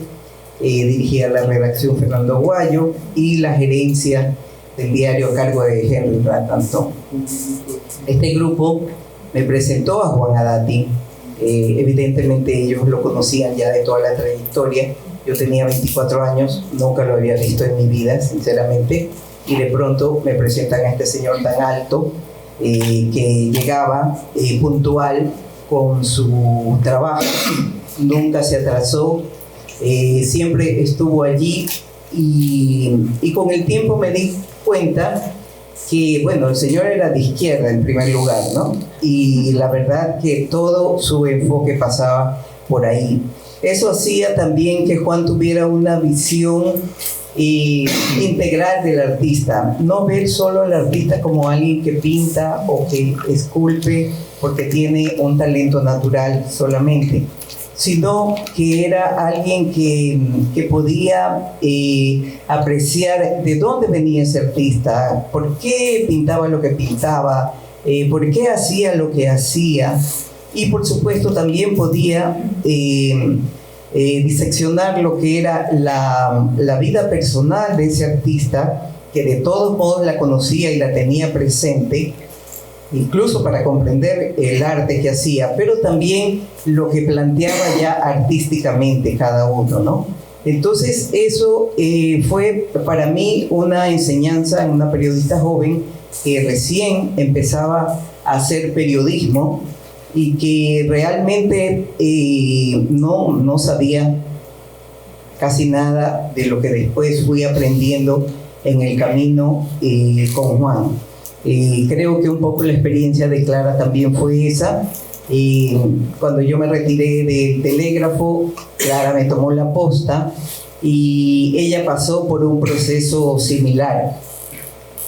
dirigía la redacción Fernando Aguayo y la gerencia del diario a cargo de Henry Ratantón. Este grupo me presentó a Juan Adati. Evidentemente ellos lo conocían ya de toda la trayectoria. Yo tenía 24 años, nunca lo había visto en mi vida, sinceramente, y de pronto me presentan a este señor tan alto, que llegaba puntual con su trabajo, nunca se atrasó, siempre estuvo allí, y con el tiempo me di cuenta que, bueno, el señor era de izquierda en primer lugar, ¿no? Y la verdad que todo su enfoque pasaba por ahí. Eso hacía también que Juan tuviera una visión integral del artista, no ver solo al artista como alguien que pinta o que esculpe porque tiene un talento natural solamente, sino que era alguien que podía apreciar de dónde venía ese artista, por qué pintaba lo que pintaba, por qué hacía lo que hacía, y por supuesto también podía diseccionar lo que era la vida personal de ese artista que de todos modos la conocía y la tenía presente, incluso para comprender el arte que hacía, pero también lo que planteaba ya artísticamente cada uno, ¿no? Entonces eso fue para mí una enseñanza en una periodista joven que recién empezaba a hacer periodismo y que realmente no sabía casi nada de lo que después fui aprendiendo en el camino con Juan. Creo que un poco la experiencia de Clara también fue esa. Cuando yo me retiré del telégrafo, Clara me tomó la posta y ella pasó por un proceso similar.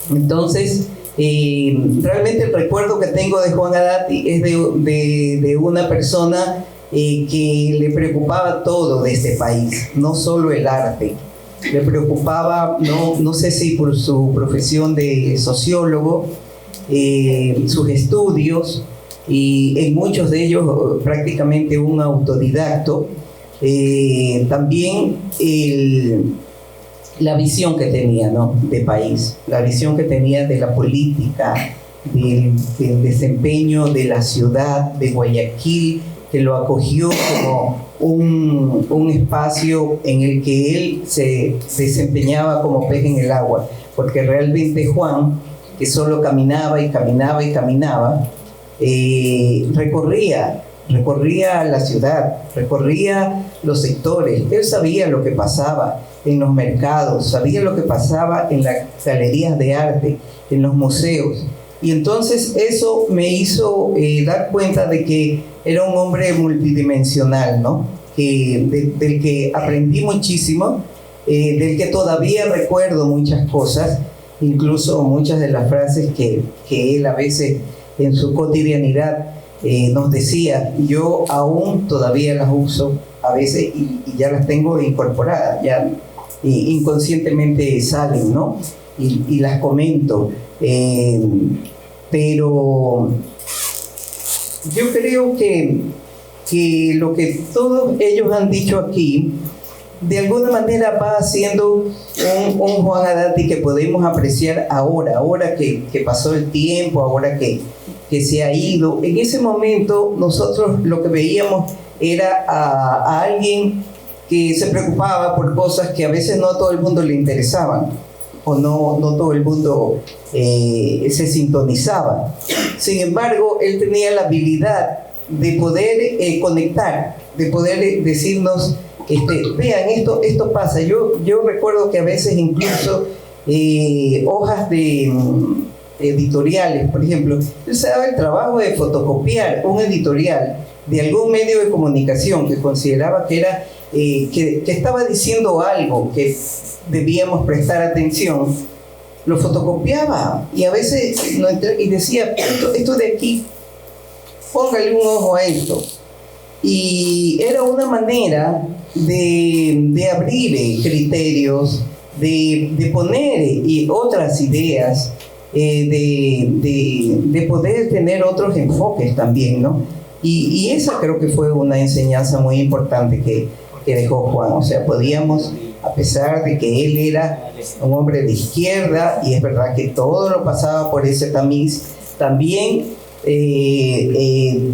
Entonces, realmente el recuerdo que tengo de Juan Hadati es de una persona que le preocupaba todo de este país, no solo el arte. Le preocupaba, no sé si por su profesión de sociólogo, sus estudios, y en muchos de ellos prácticamente un autodidacto, también la visión que tenía, ¿no?, de país, la visión que tenía de la política, del desempeño de la ciudad de Guayaquil, que lo acogió como un espacio en el que él se desempeñaba como pez en el agua, porque realmente Juan, que solo caminaba y caminaba y caminaba, recorría la ciudad, recorría los sectores. Él sabía lo que pasaba en los mercados, sabía lo que pasaba en las galerías de arte, en los museos. Y entonces eso me hizo dar cuenta de que era un hombre multidimensional, ¿no? Del que aprendí muchísimo, del que todavía recuerdo muchas cosas, incluso muchas de las frases que él a veces en su cotidianidad nos decía. Yo aún todavía las uso a veces y ya las tengo incorporadas, ya inconscientemente salen, ¿no? Y las comento. Pero yo creo que lo que todos ellos han dicho aquí, de alguna manera va haciendo un Juan Hadati que podemos apreciar ahora que pasó el tiempo, ahora que se ha ido. En ese momento nosotros lo que veíamos era a alguien que se preocupaba por cosas que a veces no a todo el mundo le interesaban, o no todo el mundo se sintonizaba. Sin embargo, él tenía la habilidad de poder conectar, de poder decirnos, vean, esto pasa. Yo recuerdo que a veces incluso hojas de editoriales, por ejemplo, él se daba el trabajo de fotocopiar un editorial de algún medio de comunicación que consideraba que era que estaba diciendo algo que debíamos prestar atención, lo fotocopiaba y a veces y decía, esto de aquí, póngale un ojo a esto. Y era una manera de abrir criterios, de poner otras ideas, de poder tener otros enfoques también, ¿no? Y esa creo que fue una enseñanza muy importante que dejó Juan. O sea, podíamos, a pesar de que él era un hombre de izquierda, y es verdad que todo lo pasaba por ese tamiz, también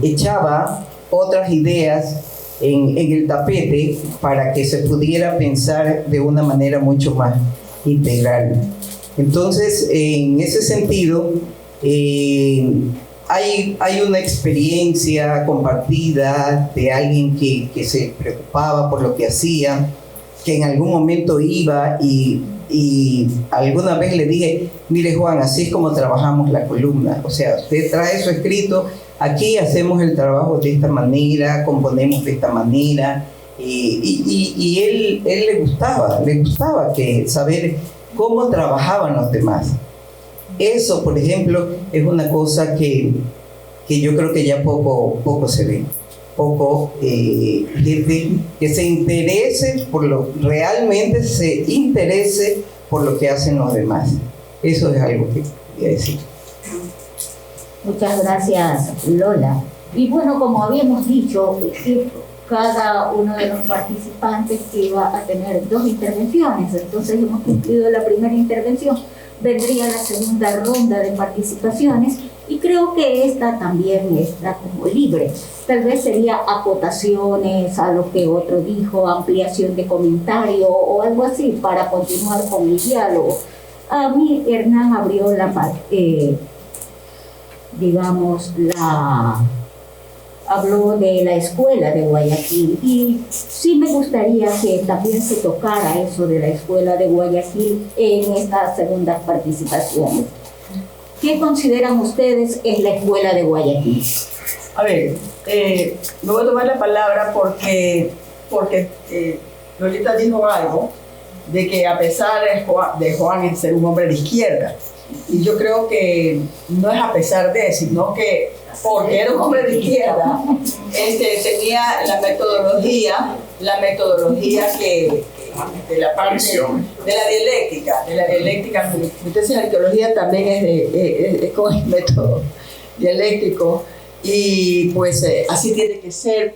echaba otras ideas en el tapete para que se pudiera pensar de una manera mucho más integral. Entonces, en ese sentido, hay una experiencia compartida de alguien que se preocupaba por lo que hacía, que en algún momento iba y alguna vez le dije, mire Juan, así es como trabajamos la columna. O sea, usted trae su escrito, aquí hacemos el trabajo de esta manera, componemos de esta manera. Y él le gustaba saber cómo trabajaban los demás. Eso, por ejemplo, es una cosa que yo creo que ya poco se ve. Poco gente que se interese realmente se interese por lo que hacen los demás. Eso es algo que quería decir. Muchas gracias, Lola. Y bueno, como habíamos dicho, cada uno de los participantes iba a tener 2 intervenciones. Entonces hemos cumplido la primera intervención, vendría la segunda ronda de participaciones y creo que esta también está como libre. Tal vez sería acotaciones a lo que otro dijo, ampliación de comentario o algo así para continuar con el diálogo. A mí Hernán abrió habló de la escuela de Guayaquil y sí me gustaría que también se tocara eso de la escuela de Guayaquil en estas segundas participaciones. ¿Qué consideran ustedes en la escuela de Guayaquil? A ver, me voy a tomar la palabra porque Lolita dijo algo de que a pesar de Juan ser un hombre de izquierda, y yo creo que no es a pesar de, sino que porque era un hombre de izquierda, tenía la metodología que de la parte de la dialéctica. Entonces la arqueología también es con el método dialéctico y pues así tiene que ser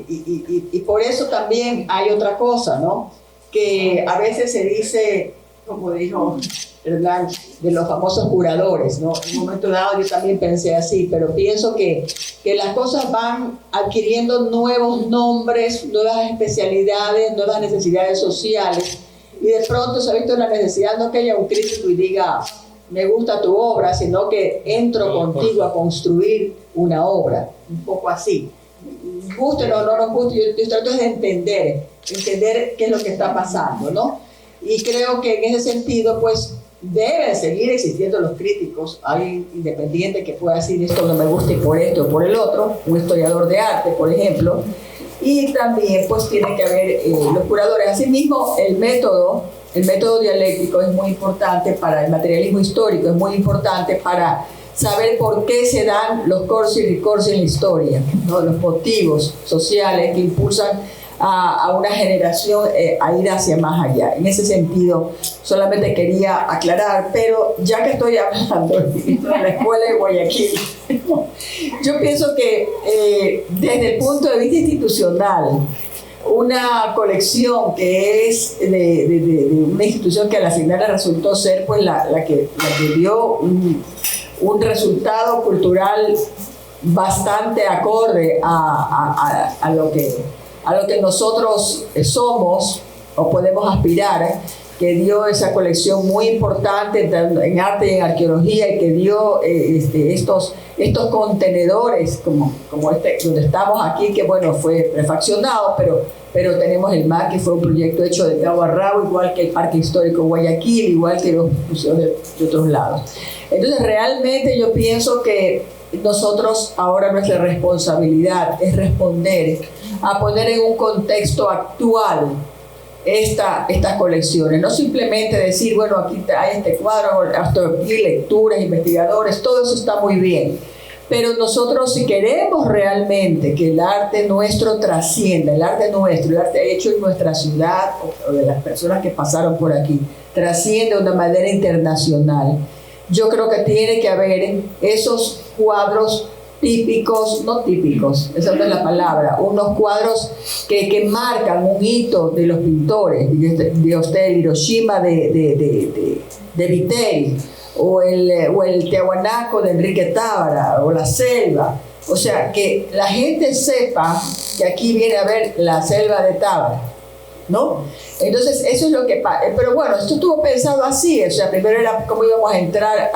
y por eso también hay otra cosa, ¿no? Que a veces se dice, como dijo Hernán, de los famosos curadores, ¿no? En un momento dado yo también pensé así, pero pienso que las cosas van adquiriendo nuevos nombres, nuevas especialidades, nuevas necesidades sociales, y de pronto se ha visto la necesidad no que haya un crítico y diga, me gusta tu obra, sino que entro contigo a construir una obra, un poco así. Guste o no nos guste, yo trato de entender qué es lo que está pasando, ¿no? Y creo que en ese sentido, pues, deben seguir existiendo los críticos, alguien independiente que pueda decir esto no me gusta y por esto o por el otro, un historiador de arte, por ejemplo, y también pues tiene que haber los curadores. Asimismo, el método dialéctico es muy importante para el materialismo histórico, es muy importante para saber por qué se dan los corsi y ricorsi en la historia, ¿no? Los motivos sociales que impulsan a una generación a ir hacia más allá. En ese sentido, solamente quería aclarar, pero ya que estoy hablando de la escuela de Guayaquil, yo pienso que desde el punto de vista institucional, una colección que es de una institución que a la final resultó ser pues la que dio un resultado cultural bastante acorde a lo que nosotros somos o podemos aspirar, que dio esa colección muy importante en arte y en arqueología y que dio estos contenedores como donde estamos aquí, que bueno, fue refaccionado, pero tenemos el MAC, que fue un proyecto hecho de cabo a rabo, igual que el Parque Histórico Guayaquil, igual que los museos de otros lados. Entonces realmente yo pienso que nosotros ahora nuestra responsabilidad es responder a poner en un contexto actual estas colecciones, no simplemente decir, bueno, aquí hay este cuadro, hasta aquí lecturas, investigadores, todo eso está muy bien, pero nosotros si queremos realmente que el arte nuestro trascienda, el arte hecho en nuestra ciudad o de las personas que pasaron por aquí, trasciende de una manera internacional, yo creo que tiene que haber esos cuadros típicos, no típicos, esa no es la palabra, unos cuadros que marcan un hito de los pintores, de usted, el Hiroshima de Viteri, o el Tiahuanaco de Enrique Tábara, o la selva, o sea, que la gente sepa que aquí viene a ver la selva de Tábara, ¿no? Entonces eso es lo que pasa, pero bueno, esto estuvo pensado así, o sea, primero era cómo íbamos a entrar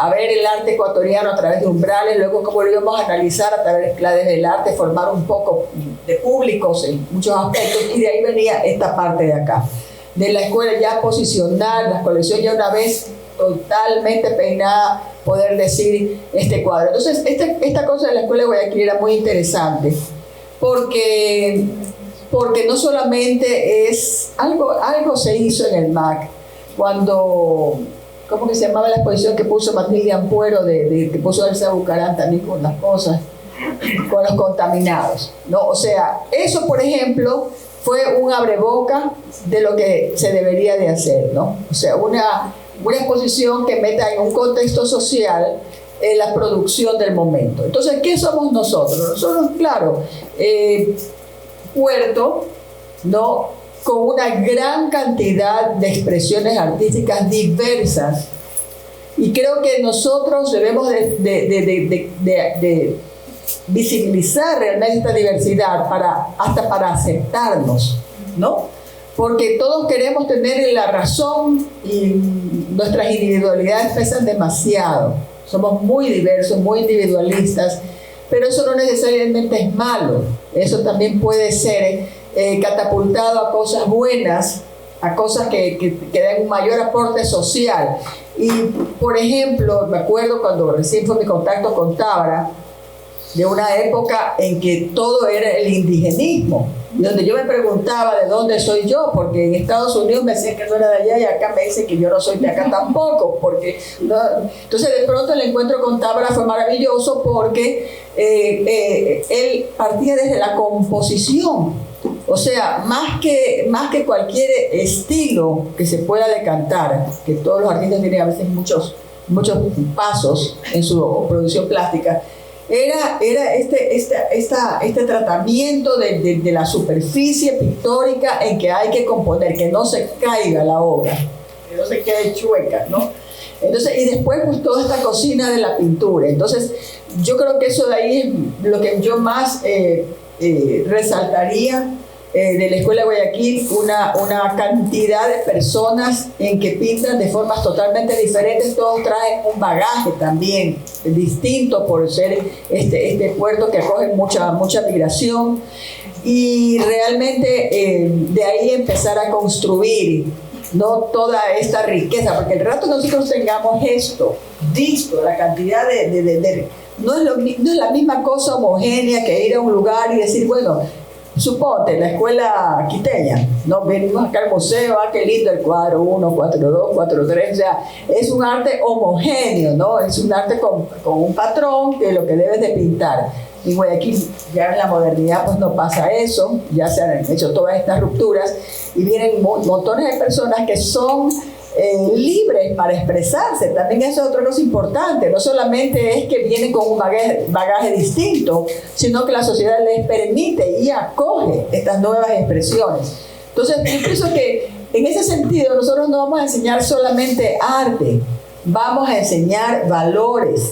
a ver el arte ecuatoriano a través de umbrales, luego cómo lo íbamos a analizar a través de claves del arte, formar un poco de públicos en muchos aspectos, y de ahí venía esta parte de acá, de la escuela ya posicionar, las colecciones ya una vez totalmente peinada, poder decir este cuadro. Entonces esta cosa de la escuela de Guayaquil era muy interesante, porque no solamente es, algo se hizo en el MAC, cuando... ¿Cómo que se llamaba la exposición que puso Matilde Ampuero, que puso Elsa Bucarán también con las cosas, con los contaminados, ¿no? O sea, eso, por ejemplo, fue un abreboca de lo que se debería de hacer, ¿no? O sea, una exposición que meta en un contexto social la producción del momento. Entonces, ¿qué somos nosotros? Nosotros, claro, puerto, ¿no?, con una gran cantidad de expresiones artísticas diversas. Y creo que nosotros debemos de visibilizar realmente esta diversidad hasta para aceptarnos, ¿no? Porque todos queremos tener la razón y nuestras individualidades pesan demasiado. Somos muy diversos, muy individualistas, pero eso no necesariamente es malo. Eso también puede ser catapultado a cosas buenas, a cosas que den un mayor aporte social. Y, por ejemplo, me acuerdo cuando recién fue mi contacto con Tábara, de una época en que todo era el indigenismo, donde yo me preguntaba de dónde soy yo, porque en Estados Unidos me decían que no era de allá y acá me dicen que yo no soy de acá tampoco, porque no. Entonces de pronto el encuentro con Tábara fue maravilloso porque él partía desde la composición, o sea, más que cualquier estilo que se pueda decantar, que todos los artistas tienen a veces muchos pasos en su producción plástica. Era este tratamiento de la superficie pictórica en que hay que componer, que no se caiga la obra, que no se quede chueca, ¿no? Entonces, y después pues, toda esta cocina de la pintura. Entonces, yo creo que eso de ahí es lo que yo más resaltaría de la Escuela de Guayaquil, una cantidad de personas en que pintan de formas totalmente diferentes. Todos traen un bagaje también distinto por ser este puerto que acoge mucha migración, y realmente de ahí empezar a construir, ¿no?, toda esta riqueza, porque el rato nosotros tengamos esto visto, la cantidad no es la misma cosa homogénea que ir a un lugar y decir, bueno, suponte, la escuela quiteña, ¿no? Venimos acá al museo, qué lindo el cuadro 1, cuadro 2, cuadro 3, o sea, es un arte homogéneo, ¿no? Es un arte con un patrón de lo que debes de pintar. En Guayaquil ya en la modernidad pues no pasa eso, ya se han hecho todas estas rupturas y vienen montones de personas que son libres para expresarse. También eso es otra cosa importante, no solamente es que vienen con un bagaje distinto, sino que la sociedad les permite y acoge estas nuevas expresiones. Entonces yo pienso que en ese sentido nosotros no vamos a enseñar solamente arte, vamos a enseñar valores,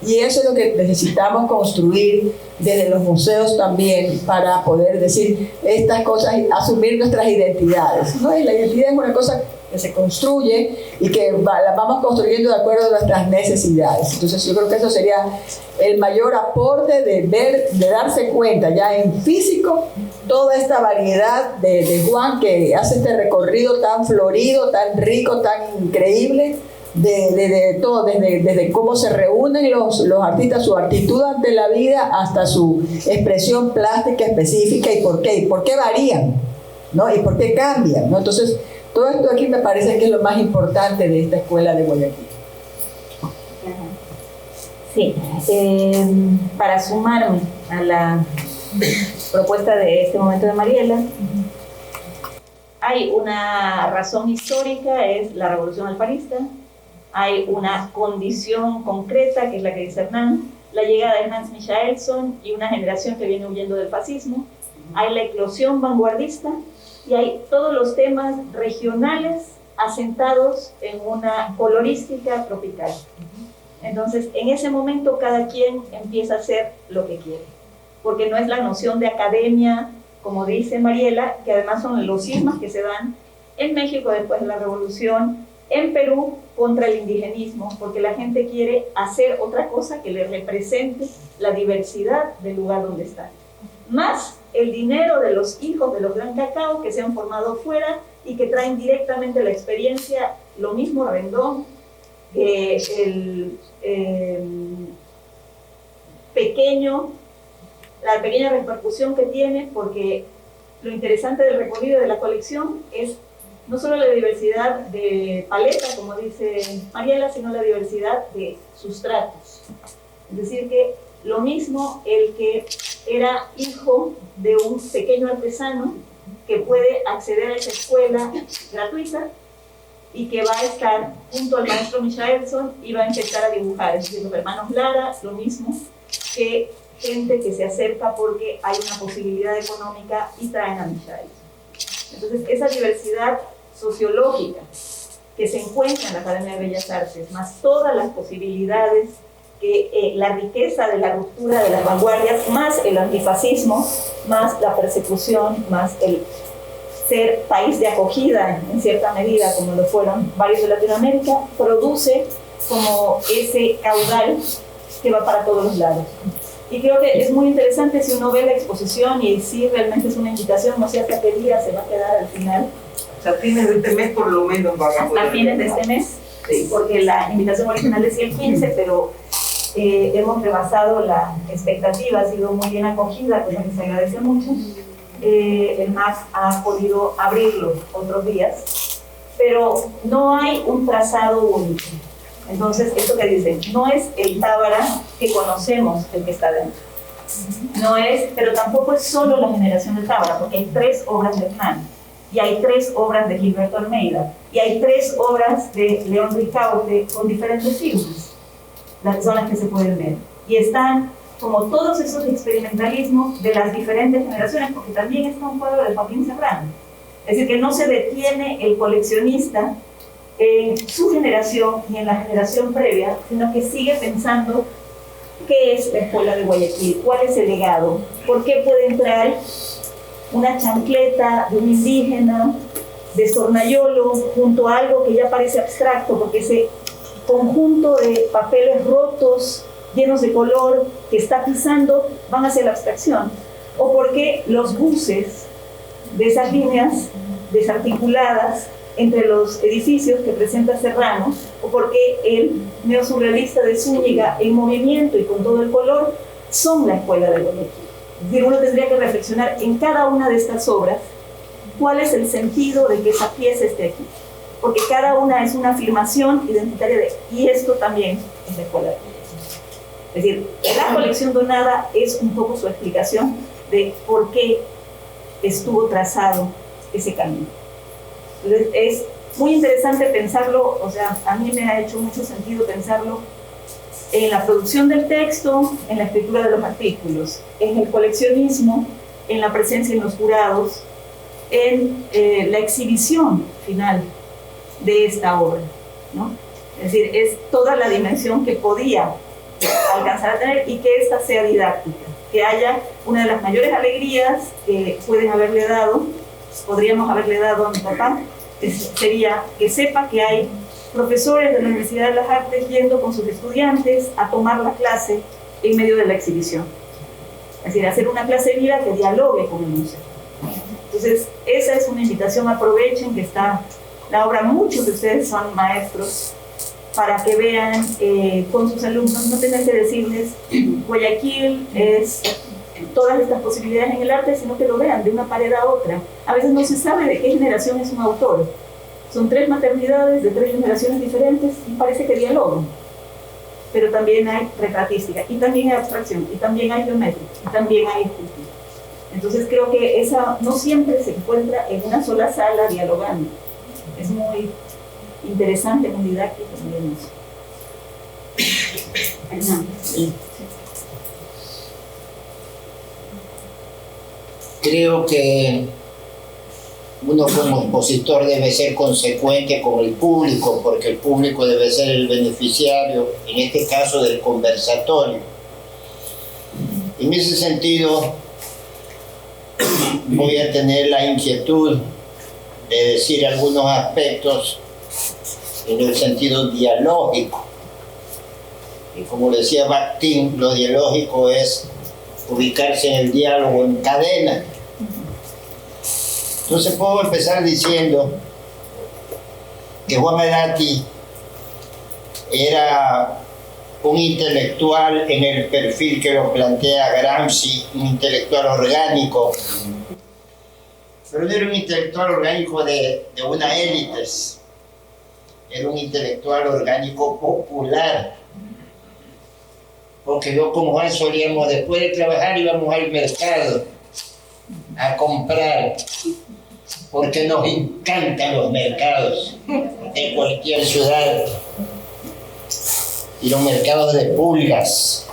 y eso es lo que necesitamos construir desde los museos también para poder decir estas cosas y asumir nuestras identidades, ¿no? Y la identidad es una cosa que se construye y que la vamos construyendo de acuerdo a nuestras necesidades. Entonces yo creo que eso sería el mayor aporte de darse cuenta ya en físico toda esta variedad de Juan, que hace este recorrido tan florido, tan rico, tan increíble, de todo, desde cómo se reúnen los artistas, su actitud ante la vida, hasta su expresión plástica específica y por qué varían, ¿no? Y por qué cambian, ¿no? Entonces todo esto aquí me parece que es lo más importante de esta escuela de Guayaquil. Sí, para sumarme a la propuesta de este momento de Mariela, hay una razón histórica, es la revolución alfarista. Hay una condición concreta, que es la que dice Hernán, la llegada de Hans Michaelson y una generación que viene huyendo del fascismo. Hay la eclosión vanguardista y hay todos los temas regionales asentados en una colorística tropical. Entonces, en ese momento cada quien empieza a hacer lo que quiere, porque no es la noción de academia, como dice Mariela, que además son los cismas que se dan en México después de la revolución, en Perú contra el indigenismo, porque la gente quiere hacer otra cosa que le represente la diversidad del lugar donde están. Más el dinero de los hijos de los gran cacao que se han formado fuera y que traen directamente la experiencia, lo mismo Rendón, la pequeña repercusión que tiene, porque lo interesante del recorrido de la colección es no solo la diversidad de paleta, como dice Mariela, sino la diversidad de sustratos. Es decir, que lo mismo el que era hijo de un pequeño artesano que puede acceder a esa escuela gratuita y que va a estar junto al maestro Michaelson y va a empezar a dibujar. Es decir, los hermanos Lara, lo mismo, que gente que se acerca porque hay una posibilidad económica y traen amistades. Entonces, esa diversidad sociológica que se encuentra en la Academia de Bellas Artes, más todas las posibilidades, la riqueza de la ruptura de las vanguardias, más el antifascismo, más la persecución, más el ser país de acogida en cierta medida, como lo fueron varios de Latinoamérica, produce como ese caudal que va para todos los lados. Y creo que es muy interesante si uno ve la exposición y si realmente es una invitación, no sé hasta qué día se va a quedar al final. A fines de este mes por lo menos van a poder. A fines de este mes, sí, porque la invitación original decía el 15, pero hemos rebasado la expectativa, ha sido muy bien acogida, cosa que se agradece mucho. El MAC ha podido abrirlo otros días, pero no hay un trazado único. Entonces, esto que dicen, no es el Tábara que conocemos el que está dentro. No es, pero tampoco es solo la generación del Tábara, porque hay 3 obras de Hernán, y hay 3 obras de Gilberto Almeida, y hay 3 obras de León Ricaurte con diferentes firmas, las son las que se pueden ver. Y están como todos esos experimentalismos de las diferentes generaciones, porque también está un cuadro de Joaquín Serrano. Es decir, que no se detiene el coleccionista en su generación y en la generación previa, sino que sigue pensando qué es la escuela de Guayaquil, cuál es el legado, por qué puede entrar una chancleta de un indígena de Zornayolo junto a algo que ya parece abstracto, porque ese conjunto de papeles rotos, llenos de color, que está pisando, van hacia la abstracción, o porque los buses de esas líneas desarticuladas entre los edificios que presenta Serrano, o porque el neosurrealista de Zúñiga en movimiento y con todo el color son la escuela de Guayaquil. Es decir, uno tendría que reflexionar en cada una de estas obras cuál es el sentido de que esa pieza esté aquí, porque cada una es una afirmación identitaria y esto también es la escuela de Guayaquil. Es decir, la colección donada es un poco su explicación de por qué estuvo trazado ese camino. Entonces, es muy interesante pensarlo, o sea, a mí me ha hecho mucho sentido pensarlo en la producción del texto, en la escritura de los artículos, en el coleccionismo, en la presencia en los jurados, en la exhibición final de esta obra, ¿no? Es decir, es toda la dimensión que podía alcanzar a tener y que esta sea didáctica, que haya una de las mayores alegrías que podríamos haberle dado a mi papá, sería que sepa que hay profesores de la Universidad de las Artes yendo con sus estudiantes a tomar la clase en medio de la exhibición. Es decir, hacer una clase viva que dialogue con el museo. Entonces, esa es una invitación, aprovechen que está la obra, muchos de ustedes son maestros, para que vean con sus alumnos, no tengan que decirles Guayaquil es todas estas posibilidades en el arte, sino que lo vean de una pared a otra. A veces no se sabe de qué generación es un autor. Son 3 maternidades de 3 generaciones diferentes y parece que dialogan. Pero también hay retratística, y también hay abstracción, y también hay geometría, y también hay escultura. Entonces creo que esa no siempre se encuentra en una sola sala dialogando. Es muy interesante, muy didáctico, muy hermoso. Creo que uno como expositor debe ser consecuente con el público, porque el público debe ser el beneficiario, en este caso del conversatorio. En ese sentido, voy a tener la inquietud de decir algunos aspectos en el sentido dialógico. Y como decía Bakhtin, lo dialógico es ubicarse en el diálogo en cadena. Entonces puedo empezar diciendo que Juan Elati era un intelectual en el perfil que lo plantea Gramsci, un intelectual orgánico, pero no era un intelectual orgánico de una élite, era un intelectual orgánico popular, porque yo con Juan solíamos, después de trabajar, íbamos al mercado a comprar, porque nos encantan los mercados de cualquier ciudad y los mercados de pulgas.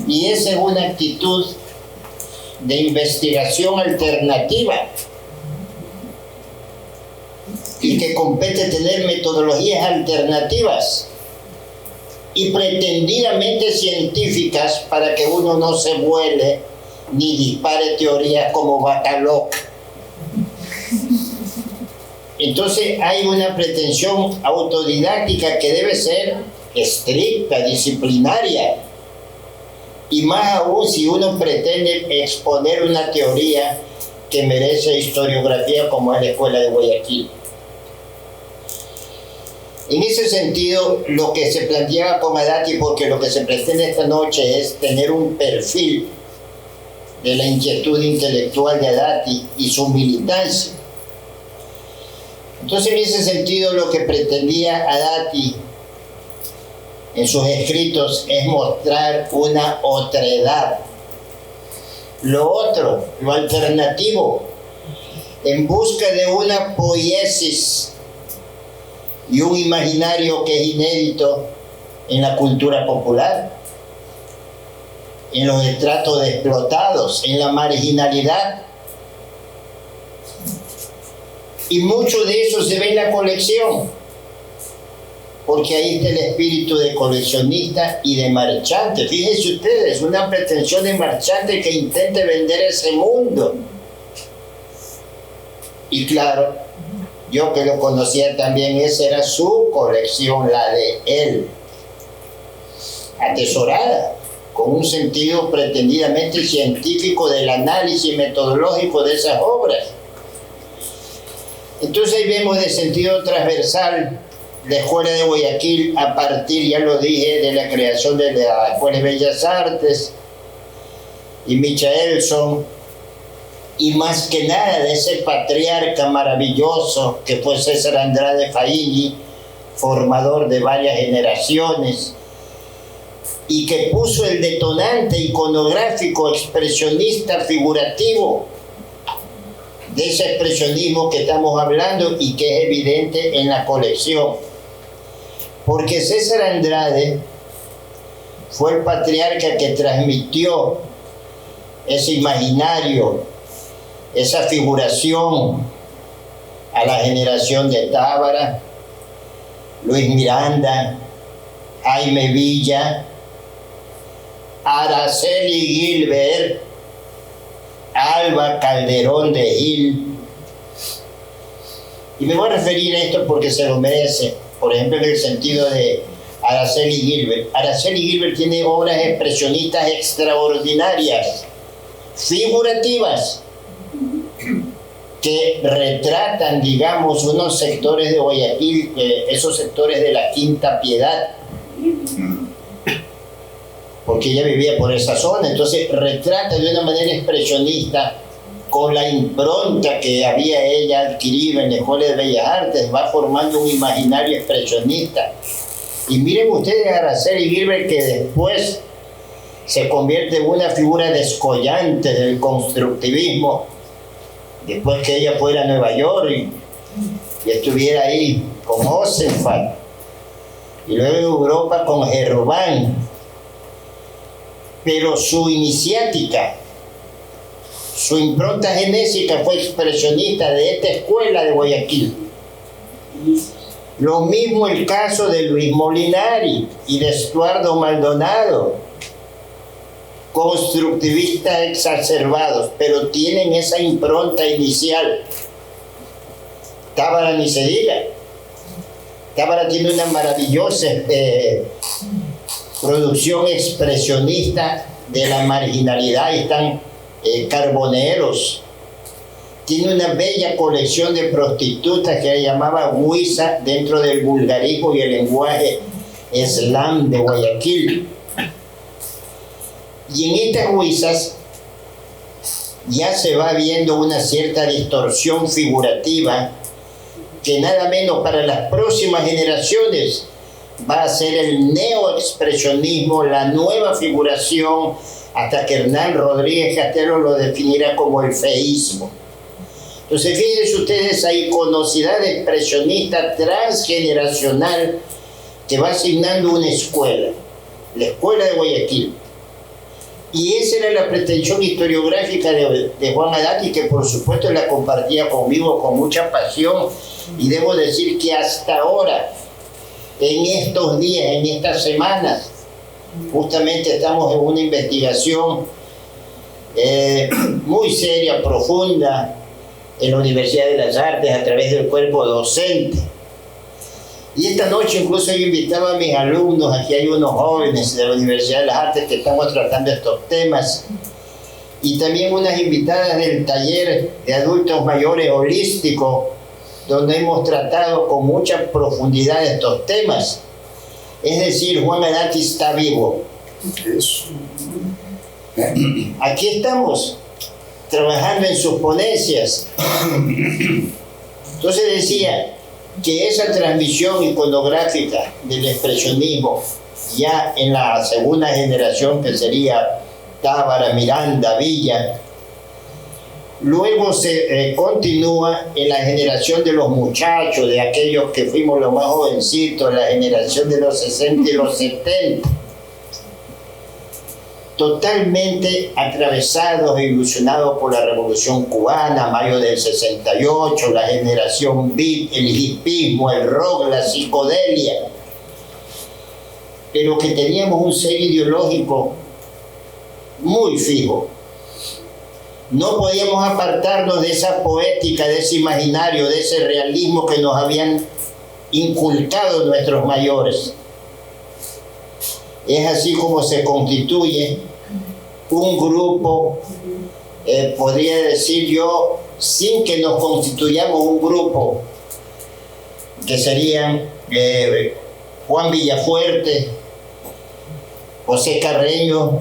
Y esa es una actitud de investigación alternativa y que compete tener metodologías alternativas y pretendidamente científicas para que uno no se vuele ni dispare teorías como vaca loca. Entonces hay una pretensión autodidáctica que debe ser estricta, disciplinaria, y más aún si uno pretende exponer una teoría que merece historiografía como es la Escuela de Guayaquil. En ese sentido, lo que se planteaba con Adati, porque lo que se pretende esta noche es tener un perfil de la inquietud intelectual de Adati y su militancia. Entonces, en ese sentido, lo que pretendía Adati en sus escritos es mostrar una otredad. Lo otro, lo alternativo, en busca de una poiesis y un imaginario que es inédito en la cultura popular, en los estratos explotados, en la marginalidad. Y mucho de eso se ve en la colección, porque ahí está el espíritu de coleccionista y de marchante. Fíjense ustedes, una pretensión de marchante que intente vender ese mundo. Y claro, yo que lo conocía también, esa era su colección, la de él, atesorada, con un sentido pretendidamente científico del análisis metodológico de esas obras. Entonces ahí vemos de sentido transversal la Escuela de Guayaquil a partir, ya lo dije, de la creación de la Escuela de Bellas Artes y Michaelson, y más que nada de ese patriarca maravilloso que fue César Andrade Faini, formador de varias generaciones, y que puso el detonante iconográfico, expresionista, figurativo, de ese expresionismo que estamos hablando y que es evidente en la colección. Porque César Andrade fue el patriarca que transmitió ese imaginario, esa figuración a la generación de Tábara, Luis Miranda, Jaime Villa, Araceli Gilbert, Alba Calderón de Gil. Y me voy a referir a esto porque se lo merece, por ejemplo, en el sentido de Araceli Gilbert. Araceli Gilbert tiene obras expresionistas extraordinarias, figurativas, que retratan, digamos, unos sectores de Guayaquil, esos sectores de la Quinta Piedad, porque ella vivía por esa zona. Entonces retrata de una manera expresionista, con la impronta que había ella adquirido en la Escuela de Bellas Artes, va formando un imaginario expresionista. Y miren ustedes a Araceli Gilbert, que después se convierte en una figura descollante del constructivismo, después que ella fuera a Nueva York y estuviera ahí con Ozenfeld, y luego en Europa con Gerván. Pero su iniciática, su impronta genésica fue expresionista de esta escuela de Guayaquil. Lo mismo el caso de Luis Molinari y de Estuardo Maldonado, constructivistas exacerbados, pero tienen esa impronta inicial. Tábara ni se diga. Tábara tiene una maravillosa producción expresionista de la marginalidad. Están Carboneros. Tiene una bella colección de prostitutas que ella llamaba Huiza, dentro del vulgarismo y el lenguaje slam de Guayaquil. Y en estas huizas ya se va viendo una cierta distorsión figurativa que nada menos para las próximas generaciones va a ser el neoexpresionismo, la nueva figuración, hasta que Hernán Rodríguez Castelo lo definirá como el feísmo. Entonces fíjense ustedes esa iconocidad expresionista transgeneracional que va asignando una escuela, la Escuela de Guayaquil. Y esa era la pretensión historiográfica de Juan Adati, que por supuesto la compartía conmigo con mucha pasión. Y debo decir que hasta ahora, en estos días, en estas semanas, justamente estamos en una investigación muy seria, profunda, en la Universidad de las Artes a través del cuerpo docente. Y esta noche incluso yo invitaba a mis alumnos, aquí hay unos jóvenes de la Universidad de las Artes que estamos tratando estos temas, y también unas invitadas del taller de adultos mayores holístico, donde hemos tratado con mucha profundidad estos temas. Es decir, Juan Adati está vivo. Aquí estamos, trabajando en sus ponencias. Entonces decía que esa transmisión iconográfica del expresionismo, ya en la segunda generación, que sería Tábara, Miranda, Villa, luego se continúa en la generación de los muchachos, de aquellos que fuimos los más jovencitos, la generación de los 60 y los 70, totalmente atravesados e ilusionados por la Revolución Cubana, mayo del 68, la generación beat, el hipismo, el rock, la psicodelia, pero que teníamos un sello ideológico muy fijo. No podíamos apartarnos de esa poética, de ese imaginario, de ese realismo que nos habían inculcado nuestros mayores. Es así como se constituye un grupo, podría decir yo, sin que nos constituyamos un grupo, que serían Juan Villafuerte, José Carreño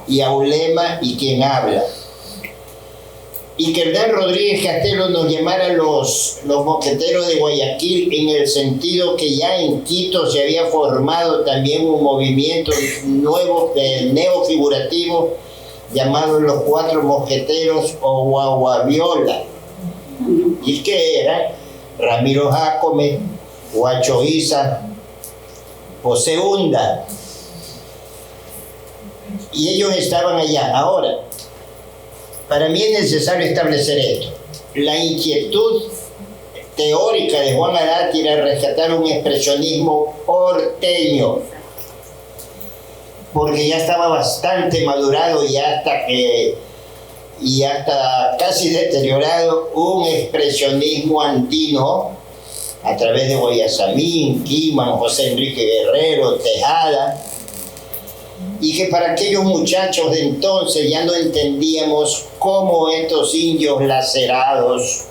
y Aulema y quien habla. Y que Hernán Rodríguez Castelo nos llamara los mosqueteros de Guayaquil, en el sentido que ya en Quito se había formado también un movimiento nuevo neofigurativo llamado los Cuatro Mosqueteros o Guaguaviola, y que era Ramiro Jácome, Guacho Isa, José Hunda, y ellos estaban allá. Ahora, para mí es necesario establecer esto. La inquietud teórica de Juan Adati era rescatar un expresionismo porteño, porque ya estaba bastante madurado y hasta casi deteriorado un expresionismo andino a través de Guayasamín, Quiman, José Enrique Guerrero, Tejada, y que para aquellos muchachos de entonces ya no entendíamos cómo estos indios lacerados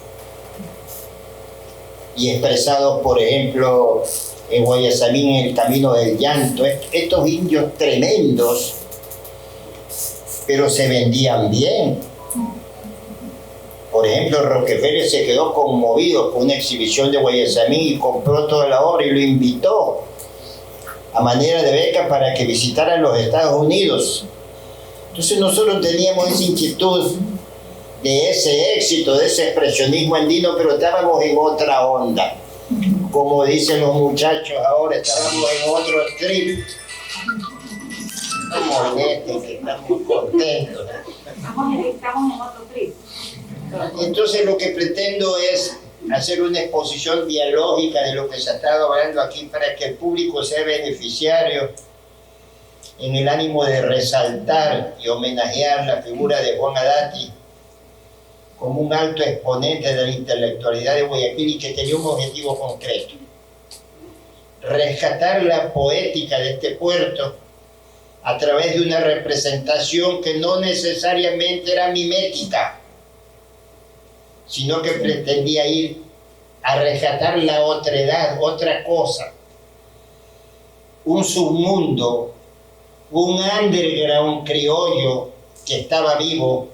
y expresados, por ejemplo, en Guayasamín, en el Camino del Llanto, estos indios tremendos, pero se vendían bien. Por ejemplo, Rockefeller se quedó conmovido con una exhibición de Guayasamín y compró toda la obra y lo invitó a manera de beca para que visitara los Estados Unidos. Entonces nosotros teníamos esa inquietud de ese éxito, de ese expresionismo andino, pero estábamos en otra onda. Como dicen los muchachos ahora, estábamos en otro trip. Estamos que estamos contentos. Estamos en otro trip. Entonces lo que pretendo es hacer una exposición dialógica de lo que se ha estado hablando aquí para que el público sea beneficiario, en el ánimo de resaltar y homenajear la figura de Juan Adati como un alto exponente de la intelectualidad de Guayaquil, y que tenía un objetivo concreto: rescatar la poética de este puerto a través de una representación que no necesariamente era mimética, sino que pretendía ir a rescatar la otredad, otra cosa, un submundo, un underground criollo que estaba vivo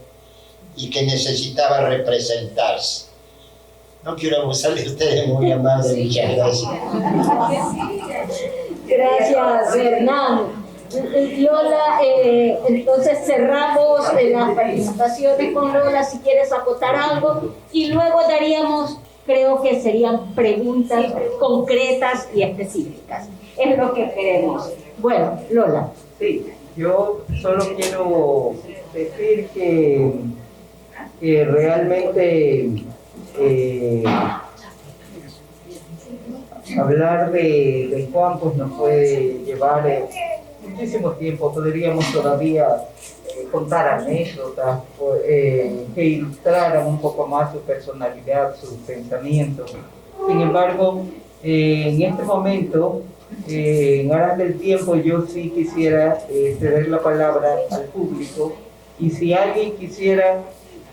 y que necesitaba representarse. No quiero abusar de ustedes, muy amables, muchas gracias. Gracias, Hernán. Lola, entonces cerramos las participaciones con Lola, si quieres acotar algo, y luego daríamos, creo que serían preguntas concretas y específicas. Es lo que queremos. Bueno, Lola. Sí. Yo solo quiero decir que realmente hablar de Juan pues nos puede llevar muchísimo tiempo. Podríamos todavía contar anécdotas que ilustraran un poco más su personalidad, sus pensamientos. Sin embargo, en este momento, en aras del tiempo, yo sí quisiera ceder la palabra al público, y si alguien quisiera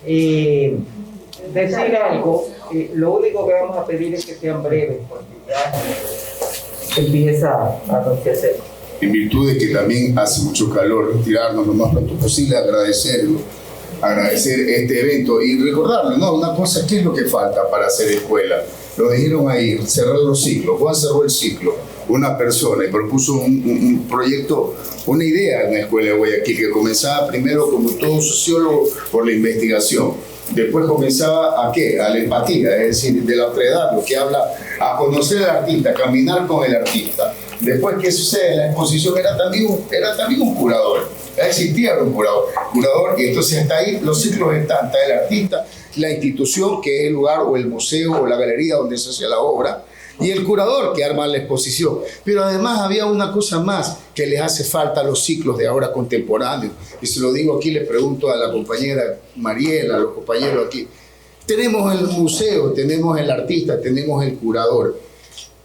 decir algo, lo único que vamos a pedir es que sean breves, porque ya empieza a anochecer. En virtud de que también hace mucho calor, retirarnos lo más pronto posible, agradecer este evento y recordarle, ¿no? Una cosa, ¿qué es lo que falta para hacer escuela? Lo dijeron ahí, cerrar los ciclos. Juan cerró el ciclo, una persona, y propuso un proyecto, una idea en la escuela de Guayaquil, que comenzaba primero, como todo sociólogo, por la investigación. Después comenzaba ¿a qué? A la empatía, es decir, de la otredad, lo que habla a conocer al artista, a caminar con el artista. Después, ¿qué sucede? La exposición era también un curador. Existía un curador, y entonces hasta ahí los ciclos están, está el artista, la institución, que es el lugar o el museo o la galería donde se hace la obra, y el curador que arma la exposición. Pero además había una cosa más que les hace falta a los ciclos de ahora contemporáneos, y se lo digo aquí, le pregunto a la compañera Mariela, a los compañeros aquí. Tenemos el museo, tenemos el artista, tenemos el curador,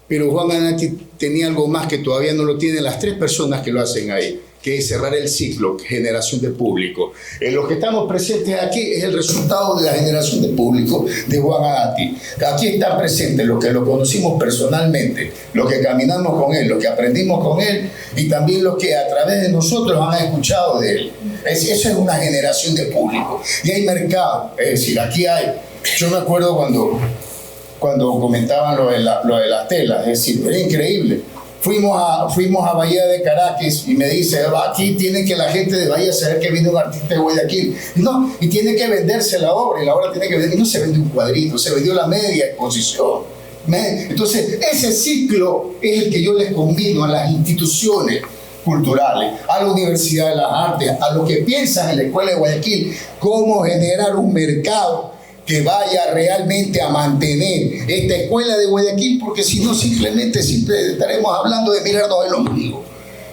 pero Juan Anati tenía algo más que todavía no lo tienen las tres personas que lo hacen ahí, que es cerrar el ciclo, generación de público. En los que estamos presentes aquí es el resultado de la generación de público de Juan Anati. Aquí están presentes los que lo conocimos personalmente, los que caminamos con él, los que aprendimos con él, y también los que a través de nosotros han escuchado de él. Eso es una generación de público. Y hay mercado, es decir, aquí hay. Yo me acuerdo cuando comentaban lo de las telas, es decir, era increíble. Fuimos a Bahía de Caracas y me dice, aquí tiene que la gente de Bahía saber que viene un artista de Guayaquil. No, y tiene que venderse la obra, y la obra tiene que vender, y no se vende un cuadrito, se vendió la media exposición. Entonces, ese ciclo es el que yo les convido a las instituciones culturales, a la Universidad de las Artes, a los que piensan en la Escuela de Guayaquil, cómo generar un mercado que vaya realmente a mantener esta escuela de Guayaquil, porque si no, simplemente estaremos hablando de mirarnos el ombligo,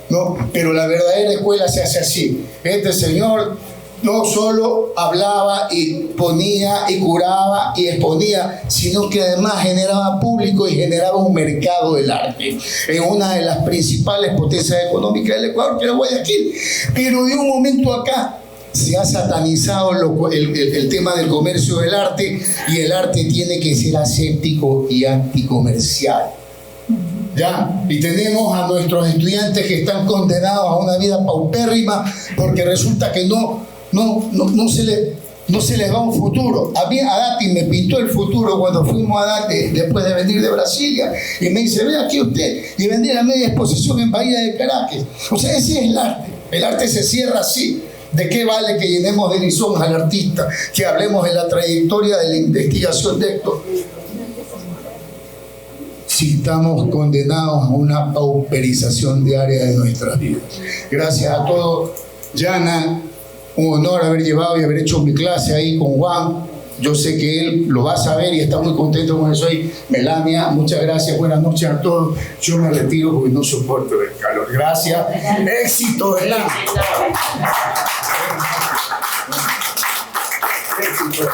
¿no? Pero la verdadera escuela se hace así. Este señor no solo hablaba y ponía y curaba y exponía, sino que además generaba público y generaba un mercado del arte en una de las principales potencias económicas del Ecuador, que era Guayaquil. Pero de un momento acá se ha satanizado el tema del comercio del arte, y el arte tiene que ser aséptico y anticomercial. ¿Ya? Y tenemos a nuestros estudiantes que están condenados a una vida paupérrima porque resulta que no se les va un futuro. A mí Adati me pintó el futuro cuando fuimos a Adati después de venir de Brasilia, y me dice, ve aquí usted, y vendí la media exposición en Bahía de Caracas. O sea, ese es el arte. El arte se cierra así. ¿De qué vale que llenemos de lisonjas al artista, que hablemos de la trayectoria de la investigación de esto, si estamos condenados a una pauperización diaria de nuestras vidas? Gracias a todos. Yana, un honor haber llevado y haber hecho mi clase ahí con Juan. Yo sé que él lo va a saber y está muy contento con eso. Y Melania, muchas gracias, buenas noches a todos. Yo me retiro porque no soporto el calor. Gracias. Éxito, ¿verdad? Éxito.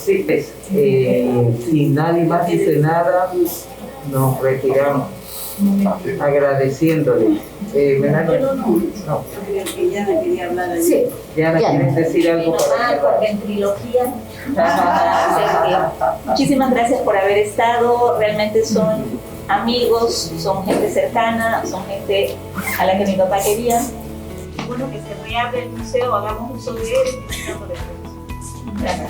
Sí, pues, si nadie más dice nada, nos retiramos agradeciéndole. Melania, no. Yana quería hablar ahí. Sí. Yana, ¿quieres decir algo? Porque en trilogía. Muchísimas gracias por haber estado. Realmente son amigos, son gente cercana, son gente a la que mi papá quería. Bueno, que se reabre el museo, hagamos uso de él y disfrutamos de él. Gracias.